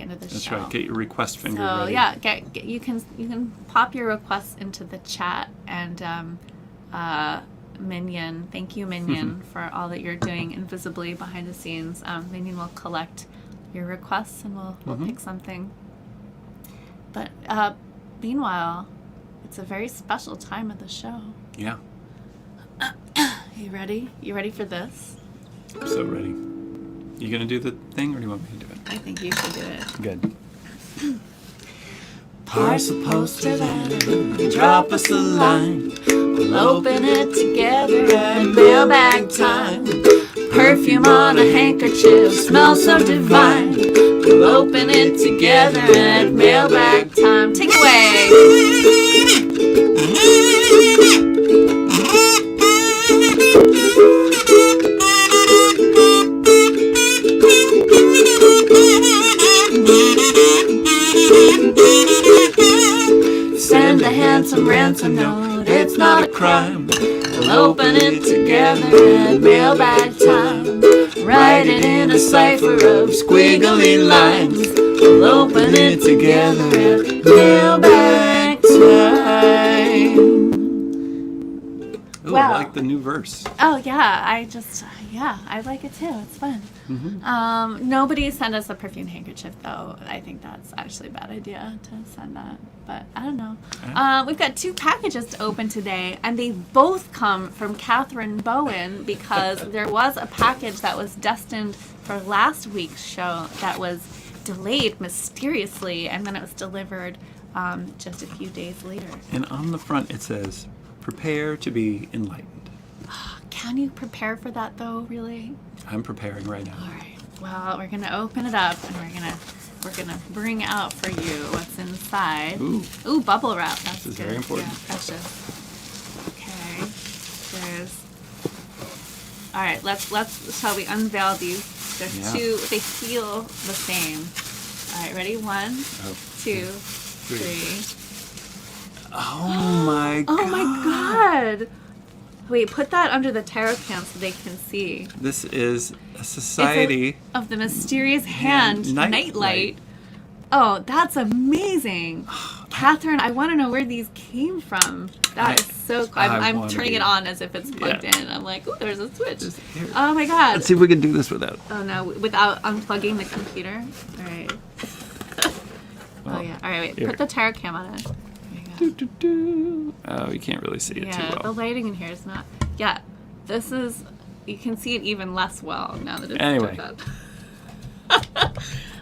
end of the That's show. right. Get your request finger So ready. yeah, you can pop your requests into the chat, and Minion, thank you Minion for all that you're doing invisibly behind the scenes. Minion will collect your requests and we'll pick something. But meanwhile, it's a very special time of the show. Yeah. You ready? You ready for this? I'm so ready. You gonna do the thing, or do you want me to do it? I think you should do it. Good. Parcel poster letter, drop us a line. We'll open it together at mailbag time. Perfume on a handkerchief smells so divine. We'll open it together at mailbag time. Take it away. ransom note. It's not a crime. We'll open it together at mailbag time. Write it in a cipher of squiggly lines. We'll open it together at mailbag time. Ooh, I like the new verse. Oh, yeah. I like it too. It's fun. Mm-hmm. Nobody sent us a perfume handkerchief, though. I think that's actually a bad idea to send that. But I don't know. We've got 2 packages to open today, and they both come from Catherine Bowen because there was a package that was destined for last week's show that was delayed mysteriously, and then it was delivered just a few days later. And on the front it says, "Prepare to be enlightened." Can you prepare for that, though, really? I'm preparing right now. All right. Well, we're going to open it up, and we're gonna bring out for you what's inside. Ooh, bubble wrap. That's this is good. very important. Yeah, precious. Okay. There's. All right. Let's. Shall we unveil these? There's 2. They feel the same. All right. Ready? 1, 2, 3. Oh my god. Oh my god. Wait, put that under the tarot can so they can see. This is a Society of the Mysterious Hand Nightlight. Oh, that's amazing. Catherine, I want to know where these came from. That is so cool. I'm turning it on as if it's plugged in. I'm like, ooh, there's a switch. Oh my god. Let's see if we can do this without. Oh no, without unplugging the computer? Alright. Oh yeah. Alright, wait. Here. Put the tarot cam on it. Oh, you can't really see it too well. Yeah, the lighting in here is not. Yeah, this is. You can see it even less well now that it's anyway.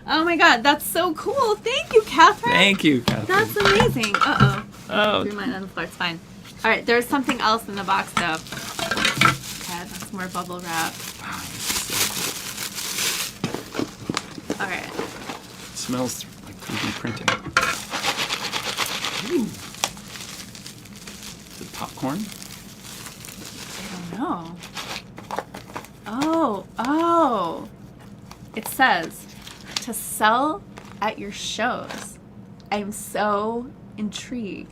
Oh my god, that's so cool! Thank you, Catherine. Thank you, Catherine. That's amazing. Oh. Threw mine on the floor. It's fine. All right, there's something else in the box though. Okay, that's more bubble wrap. Wow, so cool. All right. It smells like 3D printing. Ooh. Is it popcorn? I don't know. Oh. It says, to sell at your shows. I'm so intrigued.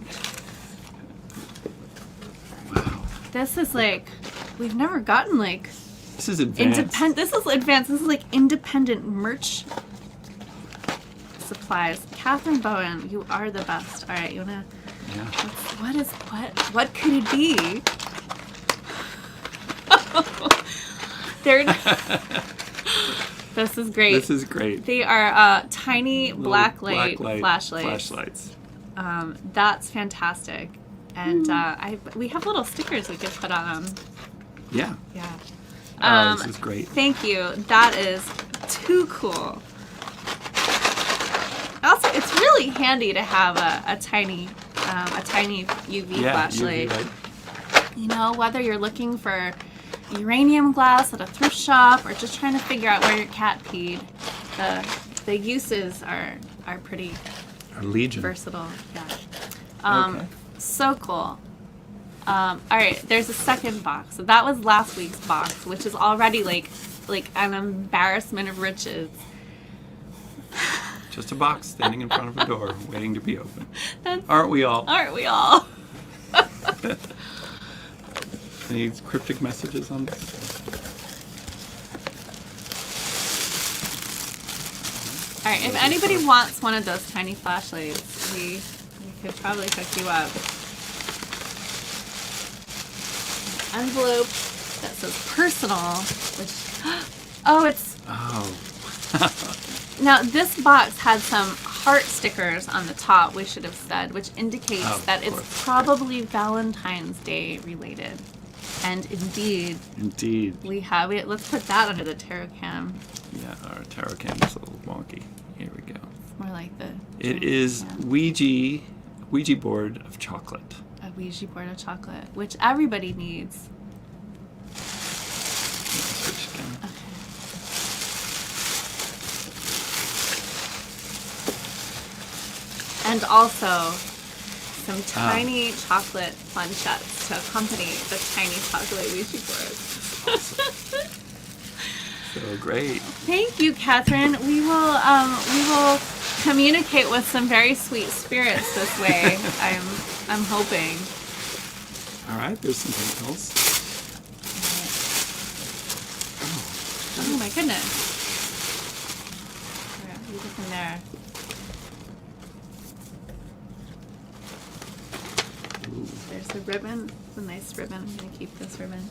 Wow. This is like, we've never gotten like... This is advanced. This is advanced. This is like independent merch supplies. Catherine Bowen, you are the best. All right, you wanna... Yeah. What could it be? This is great. This is great. They are tiny black light flashlights. That's fantastic. And we have little stickers we could put on them. Yeah. Yeah. This is great. Thank you. That is too cool. Also, it's really handy to have a tiny UV flashlight. UV light. You know, whether you're looking for uranium glass at a thrift shop or just trying to figure out where your cat peed, the uses are pretty versatile. Yeah. Okay. So cool. All right, there's a second box. So that was last week's box, which is already like an embarrassment of riches. Just a box standing in front of a door, waiting to be opened. Aren't we all? Aren't we all? Any cryptic messages on this? All right, if anybody wants one of those tiny flashlights, we could probably hook you up. An envelope that says personal, which Now this box had some heart stickers on the top, we should have said, which indicates that it's probably Valentine's Day related. And indeed, we have it. Let's put that under the tarot cam. Yeah, our tarot cam is a little wonky. Here we go. It's more like the... It is Ouija board of chocolate. A Ouija board of chocolate, which everybody needs. Switch again. Okay. And also some tiny chocolate planchettes to accompany the tiny chocolate Ouija board. So great. Thank you, Catherine. We will communicate with some very sweet spirits this way. I'm hoping. All right, there's some tentacles. Oh my goodness. Yeah, leave it in there. Ooh. There's a ribbon. It's a nice ribbon. I'm gonna keep this ribbon.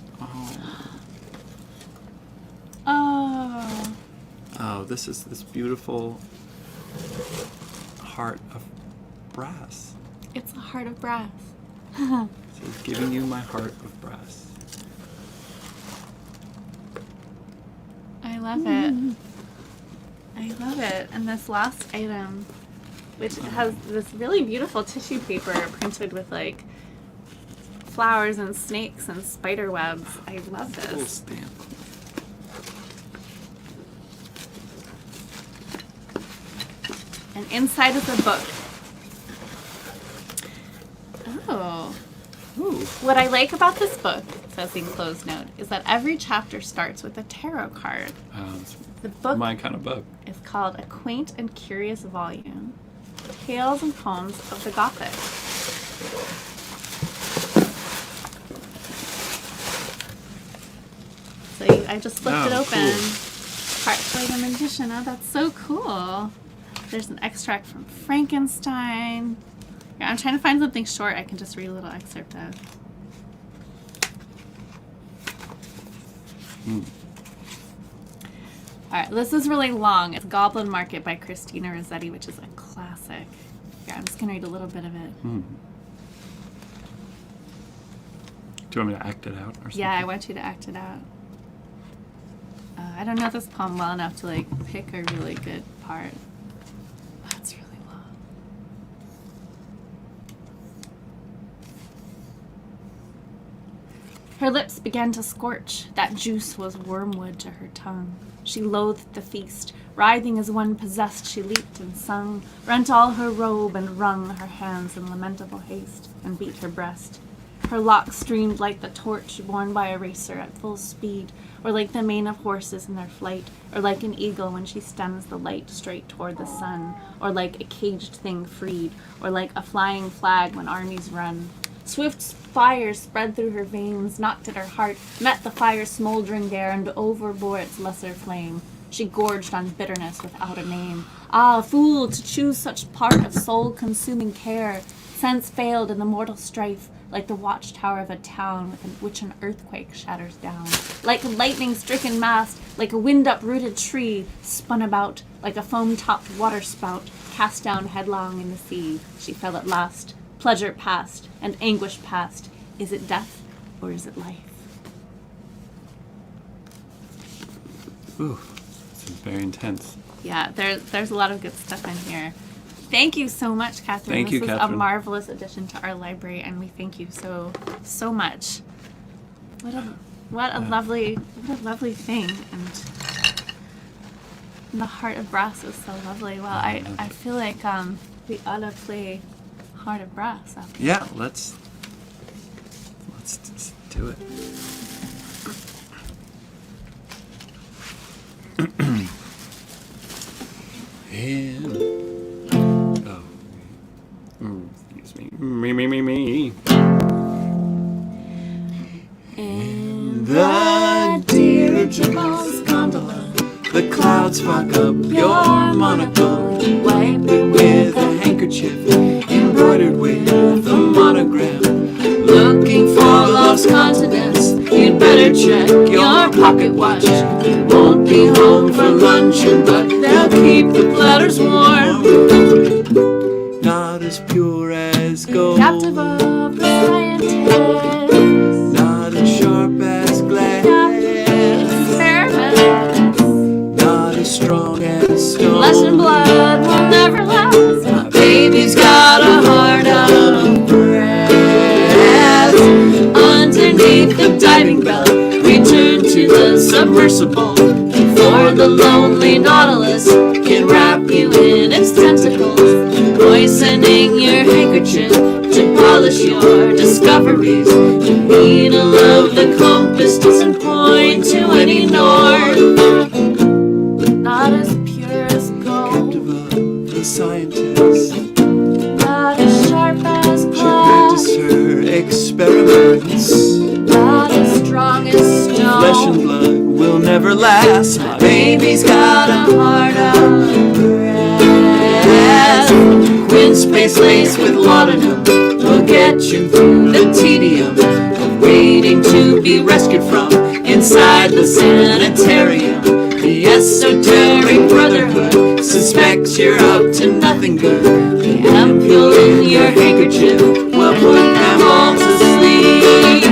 Oh. Oh, this is this beautiful heart of brass. It's a heart of brass. So giving you my heart of brass. I love it. I love it. And this last item, which has this really beautiful tissue paper printed with like flowers and snakes and spider webs. I love this. Cool stamp. And inside is a book. Oh. Ooh. What I like about this book, says the enclosed note, is that every chapter starts with a tarot card. It's The book my kind of book. is called A Quaint and Curious Volume, Tales and Poems of the Gothic. So I just flipped it open. Cool. Heart-Flame edition. Oh, that's so cool. There's an extract from Frankenstein. Yeah, I'm trying to find something short I can just read a little excerpt of. Alright, this is really long. It's Goblin Market by Christina Rossetti, which is a classic. Yeah, I'm just going to read a little bit of it. Do you want me to act it out or something? Yeah, I want you to act it out. I don't know this poem well enough to like pick a really good part. That's really long. Her lips began to scorch. That juice was wormwood to her tongue. She loathed the feast. Writhing as one possessed, she leaped and sung, rent all her robe and wrung her hands in lamentable haste, and beat her breast. Her locks streamed like the torch borne by a racer at full speed, or like the mane of horses in their flight, or like an eagle when she stems the light straight toward the sun, or like a caged thing freed, or like a flying flag when armies run. Swift fire spread through her veins, knocked at her heart, met the fire smoldering there, and overbore its lesser flame. She gorged on bitterness without a name. Ah, fool, to choose such part of soul-consuming care! Sense failed in the mortal strife, like the watchtower of a town which an earthquake shatters down. Like a lightning-stricken mast, like a wind-uprooted tree, spun about, like a foam-topped waterspout, cast down headlong in the sea. She fell at last. Pleasure past, and anguish past. Is it death, or is it life? Ooh, this is very intense. Yeah, there's a lot of good stuff in here. Thank you so much, Catherine. Thank you, This was Catherine. a marvelous addition to our library, and we thank you so much. What a lovely thing, and the heart of brass is so lovely. Well, I feel like we ought to play Heart of Brass after. Yeah, let's just do it. Excuse me. Me. In the dirigibles gondola, the clouds fog up your monocle. Wipe it with a handkerchief embroidered with a monogram. Looking for lost continents, you'd better check your pocket watch. You won't be home for luncheon, but they'll keep the platters warm. Not as pure as gold, Captive of the scientist, not as sharp as glass, experiments, not as strong as stone. flesh and blood will never last. My baby's got a heart of brass. Underneath the diving bell, return to the submersible before the lonely Nautilus can wrap you in its tentacles, moistening your handkerchief to polish your discoveries. The needle of the compass doesn't point to any north. Not as pure as gold. Captive of the experiments. Not as strong as stone. Flesh and blood will never last. My baby's got a heart of brass. When space laced with laudanum will get you through the tedium of waiting to be rescued from inside the sanitarium. The esoteric brotherhood suspects you're up to nothing good. The ampule in your handkerchief will put them all to sleep.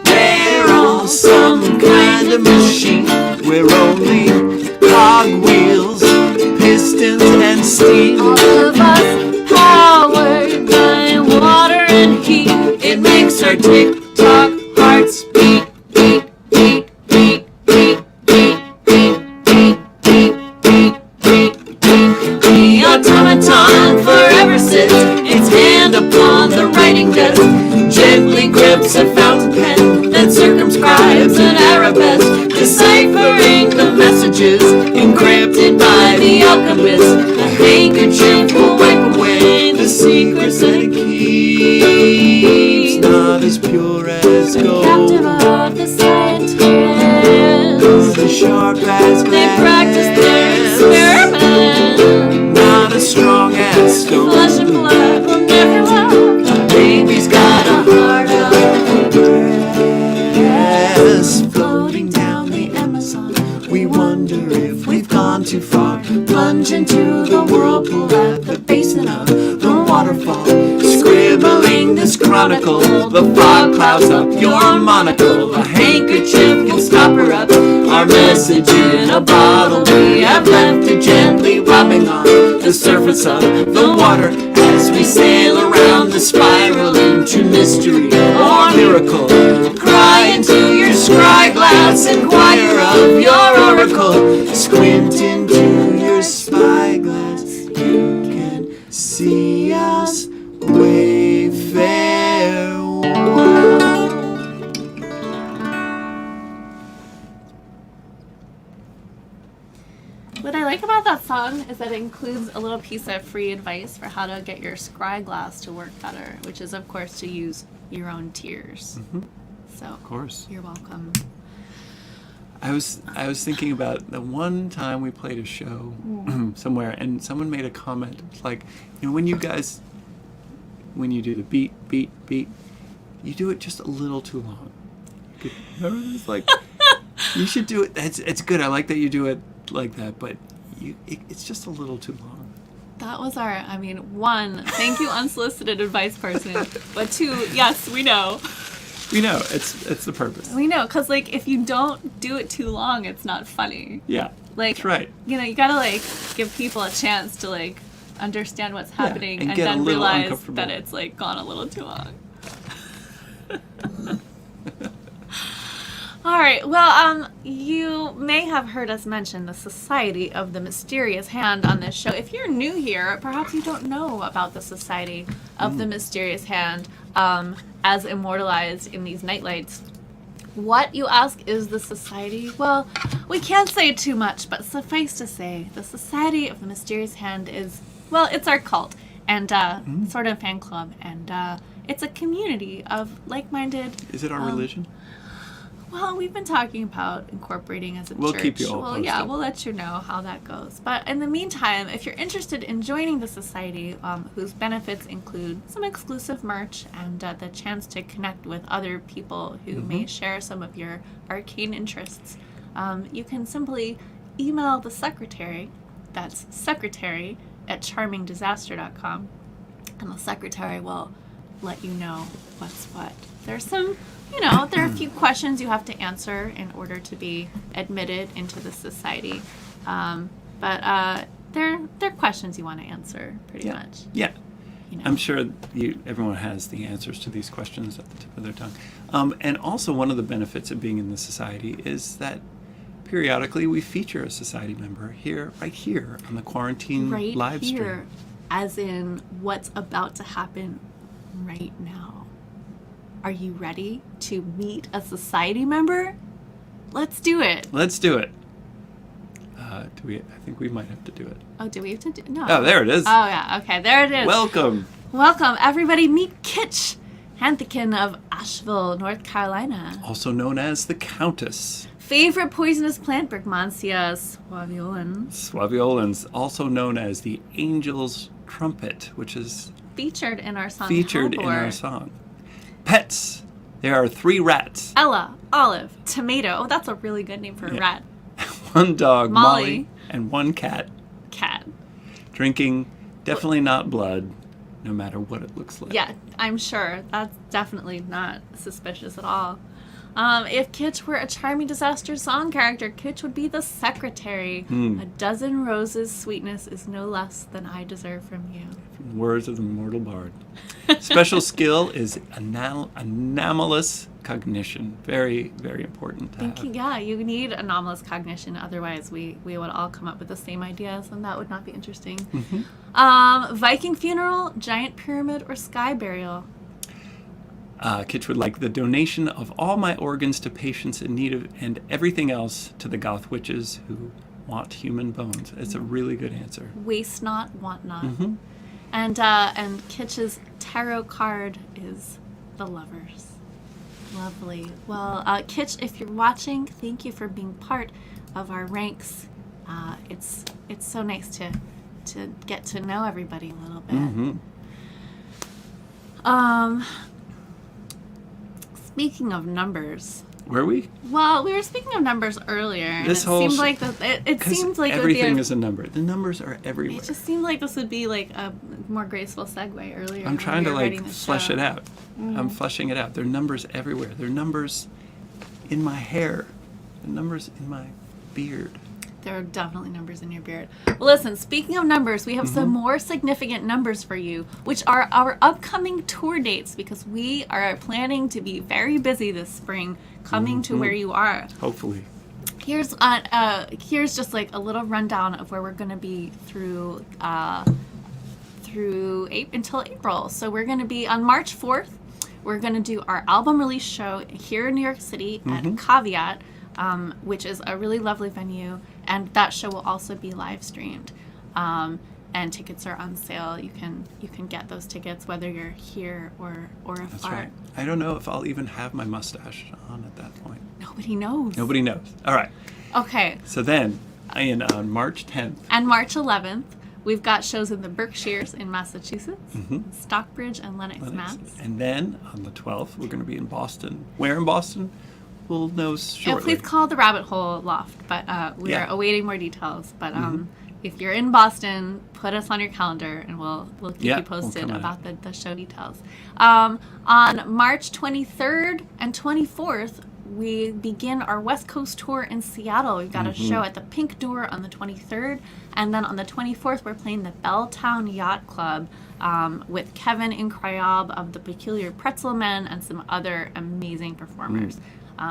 They're all some kind of machine where only cogwheels, pistons, and steam. All of us powered by water and heat. It makes our tick-tock hearts beat, beat, beat, beat, beat, beat, beat, beat, beat, beat, beat, beat. The automaton forever sits its hand upon the writing desk, gently grips a fountain pen that circumscribes an arabesque, deciphering the messages encrypted by the alchemist. A handkerchief will wipe away the secrets that it keeps. Not as pure as gold, Captive of the scientists, not as sharp as glass. they practice their experiments. Not as strong as stone. Flesh and blood will never love. My baby's got a heart of brass. Floating down the Amazon, we wonder if we've gone too far. Plunge into the whirlpool at the basin of the waterfall. Scribbling this chronicle, the fog clouds up your monocle. A handkerchief can stop her up. Our message in a bottle. We have left it gently rubbing on the surface of the water as we sail around the spiral into mystery or miracle. Cry into your scry glass, inquire of your oracle. Squint into your spyglass, you can see us. Wayfair world. What I like about that song is that it includes a little piece of free advice for how to get your scry glass to work better, which is, of course, to use your own tears. So, Of course. you're welcome. I was thinking about the one time we played a show somewhere, and someone made a comment. It's like, when you guys, when you do the beat, beat, beat, you do it just a little too long. Remember this? Like, you should do it. It's good. I like that you do it like that, but it's just a little too long. That was our, one, thank you, unsolicited advice person. But two, yes, we know. We know. It's the purpose. We know, because, if you don't do it too long, it's not funny. Yeah. That's right. You gotta, give people a chance to, understand what's happening and and get a then little realize uncomfortable. that it's, gone a little too long. All right. Well, you may have heard us mention the Society of the Mysterious Hand on this show. If you're new here, perhaps you don't know about the Society of the Mysterious Hand as immortalized in these nightlights. What, you ask, is the Society? Well, we can't say too much, but suffice to say, the Society of the Mysterious Hand is, it's our cult and sort of fan club, and it's a community of like-minded... Is it our religion? Well, we've been talking about incorporating as a We'll church. keep you all posted. Yeah, we'll let you know how that goes. But in the meantime, if you're interested in joining the society, whose benefits include some exclusive merch and the chance to connect with other people who may share some of your arcane interests, you can simply email the secretary. That's secretary@charmingdisaster.com, and the secretary will let you know what's what. There's some, there are a few questions you have to answer in order to be admitted into the society. But they're questions you want to answer pretty much. Yeah. I'm sure everyone has the answers to these questions at the tip of their tongue. And also, one of the benefits of being in the society is that periodically we feature a society member right here on the Quarantine Livestream. Here, as in what's about to happen right now. Are you ready to meet a society member? Let's do it. Let's do it. I think we might have to do it. Oh, do we have to do No. Oh, there it is. Oh, yeah. Okay, there it is. Welcome. Welcome, everybody. Meet Kitsch. Hanthikin of Asheville, North Carolina. Also known as the Countess. Favorite poisonous plant, Bergmansia suaviolens. Suaviolens, also known as the Angel's Trumpet, which is featured in our song. Pets. There are 3 rats. Ella, Olive, Tomato. Oh, that's a really good name for a rat. 1 dog, Molly, and 1 cat. Cat. Drinking definitely not blood, no matter what it looks like. Yeah, I'm sure. That's definitely not suspicious at all. If Kitsch were a Charming Disaster song character, Kitsch would be the secretary. A dozen roses sweetness is no less than I deserve from you. From the words of the immortal bard. Special skill is anomalous cognition. Very, very important to have. Yeah, you need anomalous cognition. Otherwise, we would all come up with the same ideas, and that would not be interesting. Viking funeral, giant pyramid, or sky burial? Kitsch would like the donation of all my organs to patients in need of, and everything else to the goth witches who want human bones. It's a really good answer. Waste not, want not. And Kitsch's tarot card is the Lovers. Lovely. Well, Kitsch, if you're watching, thank you for being part of our ranks. It's so nice to get to know everybody a little bit. Speaking of numbers. Were we? Well, we were speaking of numbers earlier. And this it whole seemed like it seemed like everything it would be is a number. The numbers are everywhere. It just seemed like this would be like a more graceful segue earlier. I'm trying to flesh it out. I'm fleshing it out. There are numbers everywhere. There are numbers in my hair. There are numbers in my beard. There are definitely numbers in your beard. Well, listen, speaking of numbers, we have some more significant numbers for you, which are our upcoming tour dates, because we are planning to be very busy this spring, coming to where you are. Hopefully. Here's just like a little rundown of where we're going to be through until April. So we're going to be on March 4th. We're going to do our album release show here in New York City at Caveat, which is a really lovely venue, and that show will also be live streamed. And tickets are on sale. You can get those tickets whether you're here or afar. That's right. I don't know if I'll even have my mustache on at that point. Nobody knows. Nobody knows. All right. Okay. So then, on March 10th. And March 11th, we've got shows in the Berkshires in Massachusetts, Stockbridge and Lenox, Mass. And then on the 12th, we're going to be in Boston. Where in Boston? We'll know shortly. Please call the Rabbit Hole Loft, but we are awaiting more details. But if you're in Boston, put us on your calendar, and we'll keep you posted about the show details. On March 23rd and 24th, we begin our West Coast tour in Seattle. We've got a show at the Pink Door on the 23rd, and then on the 24th, we're playing the Belltown Yacht Club with Kevin Incroyable of the Peculiar Pretzel Men and some other amazing performers.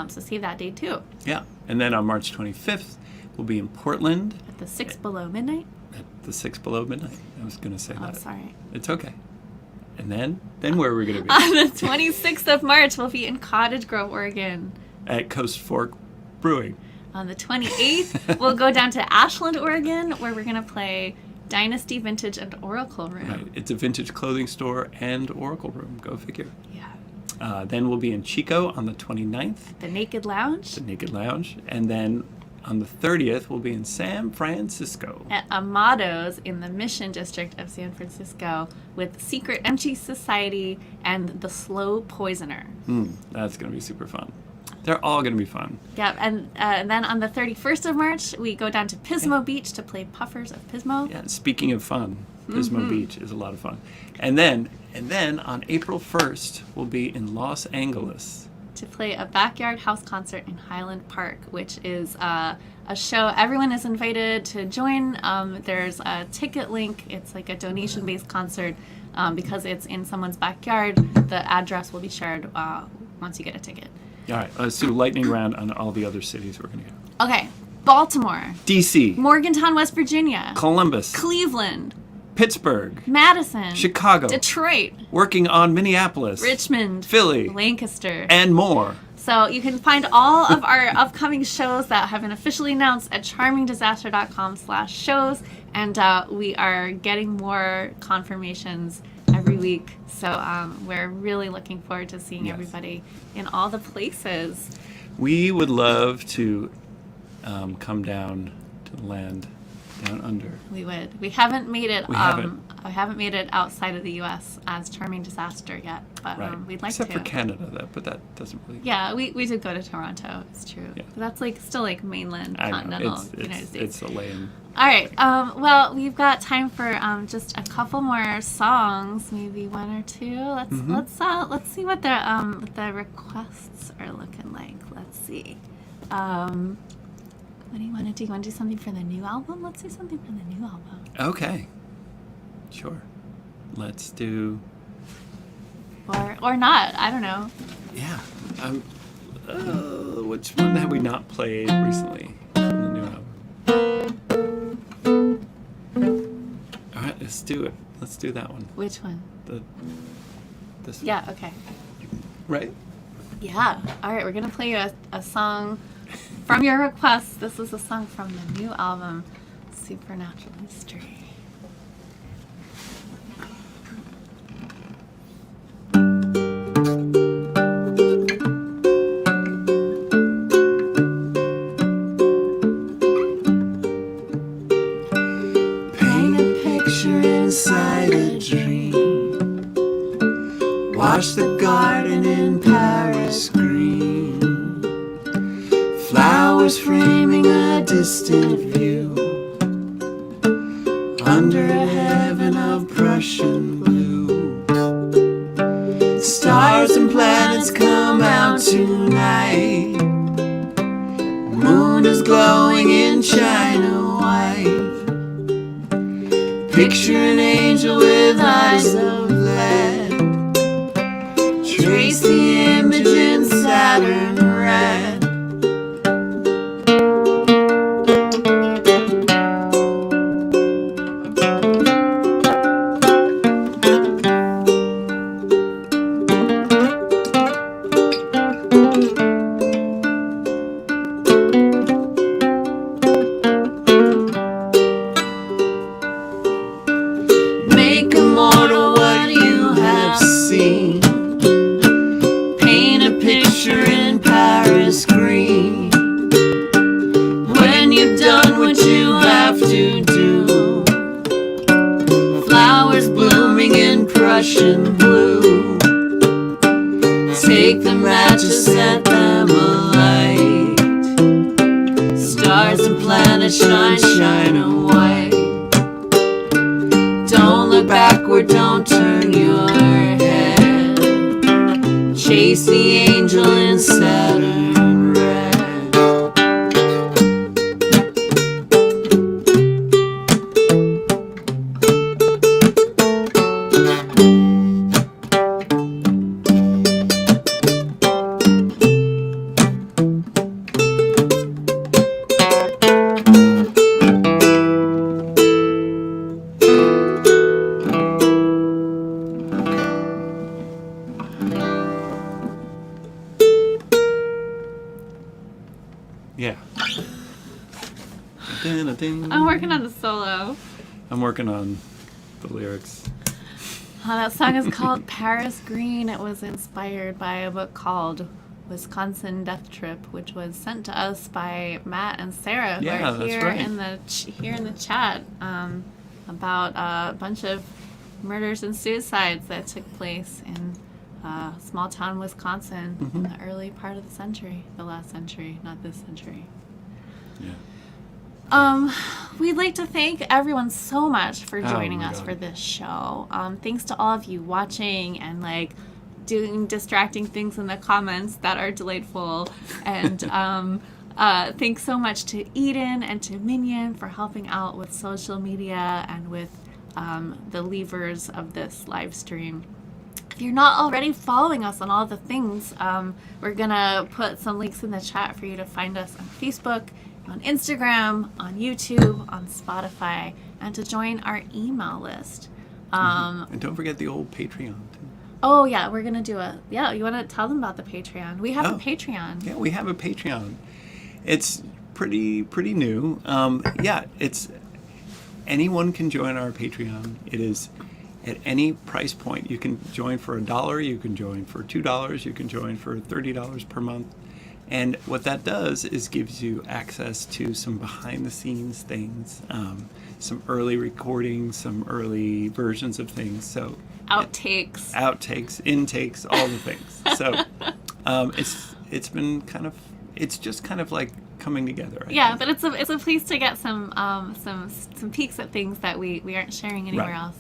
So save that day too. Yeah, and then on March 25th, we'll be in Portland. At the 6 Below Midnight? At the 6 Below Midnight. I was going to say that. I'm sorry. It's okay. And then where are we going to be? On the 26th of March, we'll be in Cottage Grove, Oregon. At Coast Fork Brewing. On the 28th, we'll go down to Ashland, Oregon, where we're going to play Dynasty Vintage and Oracle Room. Right. It's a vintage clothing store and Oracle Room. Go figure. Yeah. Then we'll be in Chico on the 29th. The Naked Lounge. The Naked Lounge. And then on the 30th, we'll be in San Francisco. At Amado's in the Mission District of San Francisco with Secret Empty Society and The Slow Poisoner. That's going to be super fun. They're all going to be fun. Yeah, and then on the 31st of March, we go down to Pismo Beach to play Puffers of Pismo. Yeah, speaking of fun, Pismo Beach is a lot of fun. And then on April 1st, we'll be in Los Angeles. To play a backyard house concert in Highland Park, which is a show everyone is invited to join. There's a ticket link. It's like a donation-based concert because it's in someone's backyard. The address will be shared once you get a ticket. All right, let's do a lightning round on all the other cities we're going to go. Okay, Baltimore. D.C. Morgantown, West Virginia. Columbus. Cleveland. Pittsburgh. Madison. Chicago. Detroit. Working on Minneapolis. Richmond. Philly. Lancaster. And more. So you can find all of our upcoming shows that have been officially announced at charmingdisaster.com/shows. And we are getting more confirmations every every week. So we're really looking forward to seeing everybody in all the places. We would love to come down to the land down under. We would. We haven't made it. I haven't made it outside of the U.S. as Charming Disaster yet, but we'd like Except to. for Canada, but that doesn't really. Yeah, we did go to Toronto. It's true. Yeah. But that's like still like mainland continental United States. It's a lame. All right. Well, we've got time for just a couple more songs, maybe one or two. Let's see what the requests are looking like. Let's see. What do you want to do? You want to do something for the new album? Let's do something for the new album. Okay. Sure. Let's do. Or not. I don't know. Yeah. Which one have we not played recently from the new album? All right, let's do it. Let's do that one. Which one? This one. Yeah. Okay. Right? Yeah. All right. We're gonna play you a song from your request. This is a song from the new album, Supernatural Mystery. Inside a dream, watch the garden in Paris green, flowers framing a distant view, under a heaven of Prussian blue. Stars and planets come out tonight, moon is glowing in China white. Picture an angel with eyes of lead, trace the image in Saturn red. Prussian blue, take the matches, set them alight. Stars and planets shine, shine white. Don't look backward, don't turn your head. Chase the angel in Saturn red. Yeah. I'm working on the solo. I'm working on the lyrics. That song is called Paris Green. It was inspired by a book called Wisconsin Death Trip, which was sent to us by Matt and Sarah, who are here, here in the chat, about a bunch of murders and suicides that took place in small town Wisconsin in the early part of the century, the last century, not this century. Yeah. We'd like to thank everyone so much for joining us for this show. Thanks to all of you watching and doing distracting things in the comments that are delightful. And thanks so much to Eden and to Minion for helping out with social media and with the levers of this live stream. If you're not already following us on all the things, we're gonna put some links in the chat for you to find us on Facebook, on Instagram, on YouTube, on Spotify, and to join our email list. And don't forget the old Patreon too. Oh yeah, we're gonna do you want to tell them about the Patreon? We have a Patreon. Yeah, we have a Patreon. It's pretty anyone can join our Patreon. It is at any price point. You can join for $1, you can join for $2, you can join for $30 per month. And what that does is gives you access to some behind-the-scenes things, some early recordings, some early versions of things. So outtakes, intakes, all the things. So it's been it's just kind of like coming together. I think. But it's a place to get some peeks at things that we aren't sharing anywhere else.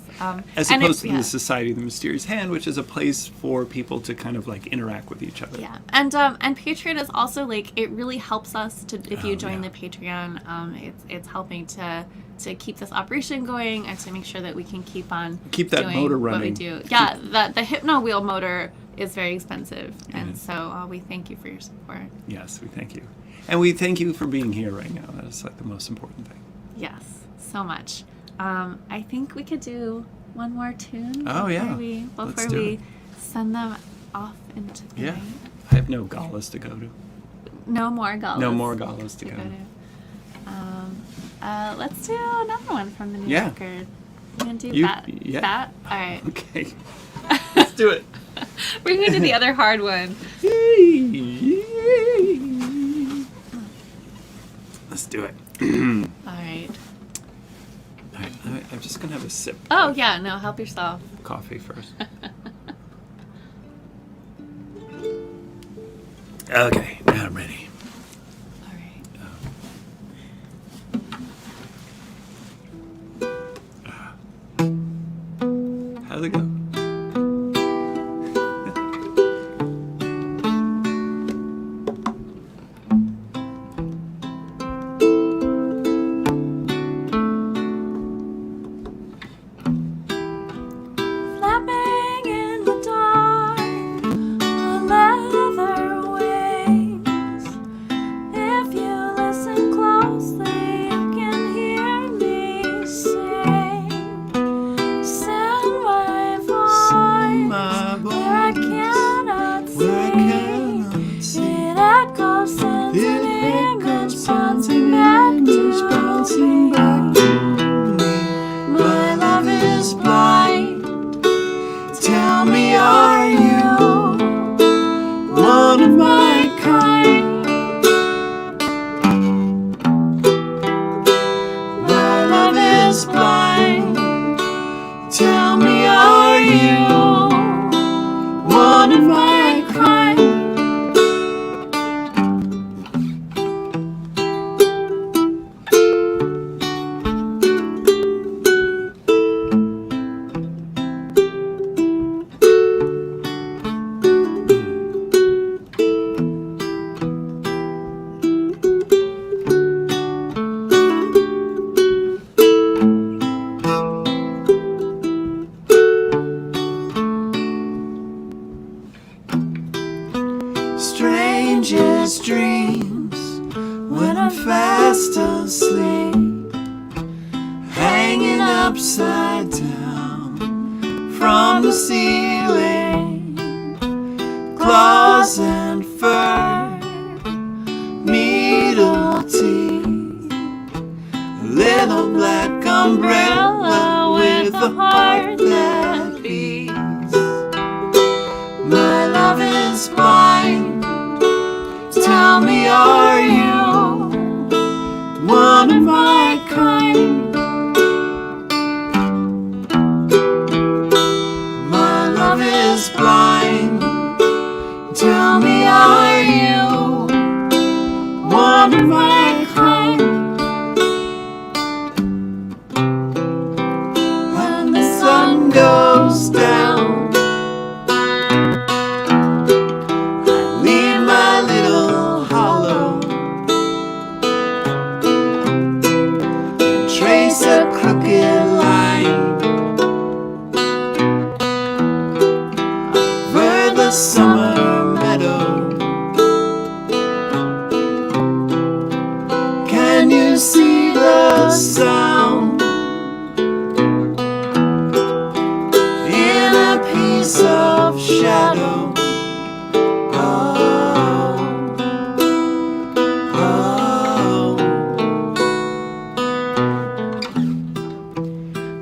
As opposed to the Society of the Mysterious Hand, which is a place for people to kind of like interact with each other. Yeah, and Patreon is also like, it really helps us to, if you join the Patreon, it's helping to keep this operation going and to make sure that we can keep that motor running. What we do. Yeah, the Hypno Wheel motor is very expensive, and so we thank you for your support. Yes, we thank you. And we thank you for being here right now. That is like the most important thing. Yes, so much. I think we could do one more tune before we send them off into the night. I have no galas to go to. No more galas. No more galas to go to. Let's do another one from the new record. You gonna do that? All right. Okay. Let's do it. We're gonna do the other hard one. Let's do it. All right. I'm just gonna have a sip. Oh yeah, no, help yourself. Coffee first. Okay, now I'm ready. All right. How'd it go?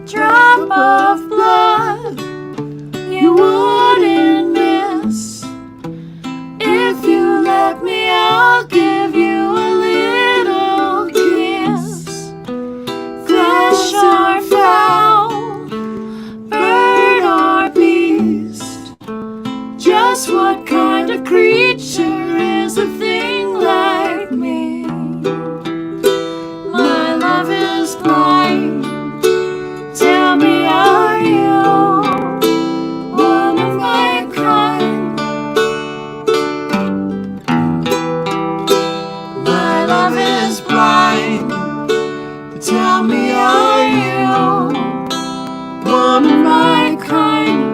Drop of blood just what kind of creature is a thing like me. My love is blind. Tell me, are you one of my kind? My love is blind. Tell me, are you one of my kind?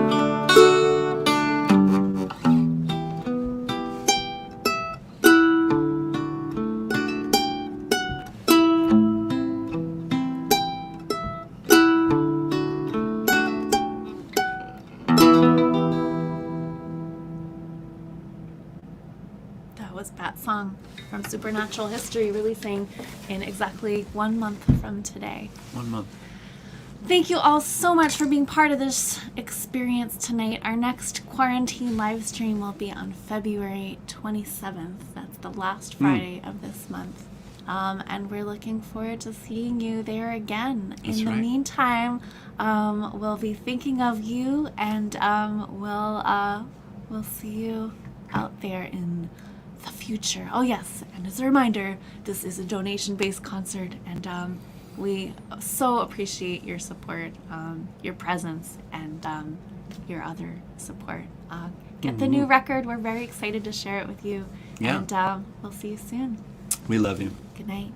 That was Pat's song from Supernatural History, releasing in exactly 1 month from today. 1 month. Thank you all so much for being part of this experience tonight. Our next quarantine live stream will be on February 27th. That's the last Friday of this month. And we're looking forward to seeing you there again. That's In the right. meantime, we'll be thinking of you, and we'll see you out there in the future. Oh yes, and as a reminder, this is a donation-based concert, and we so appreciate your support, your presence, and your other support. Get the new record. We're very excited to share it with you. Yeah. And we'll see you soon. We love you. Good night.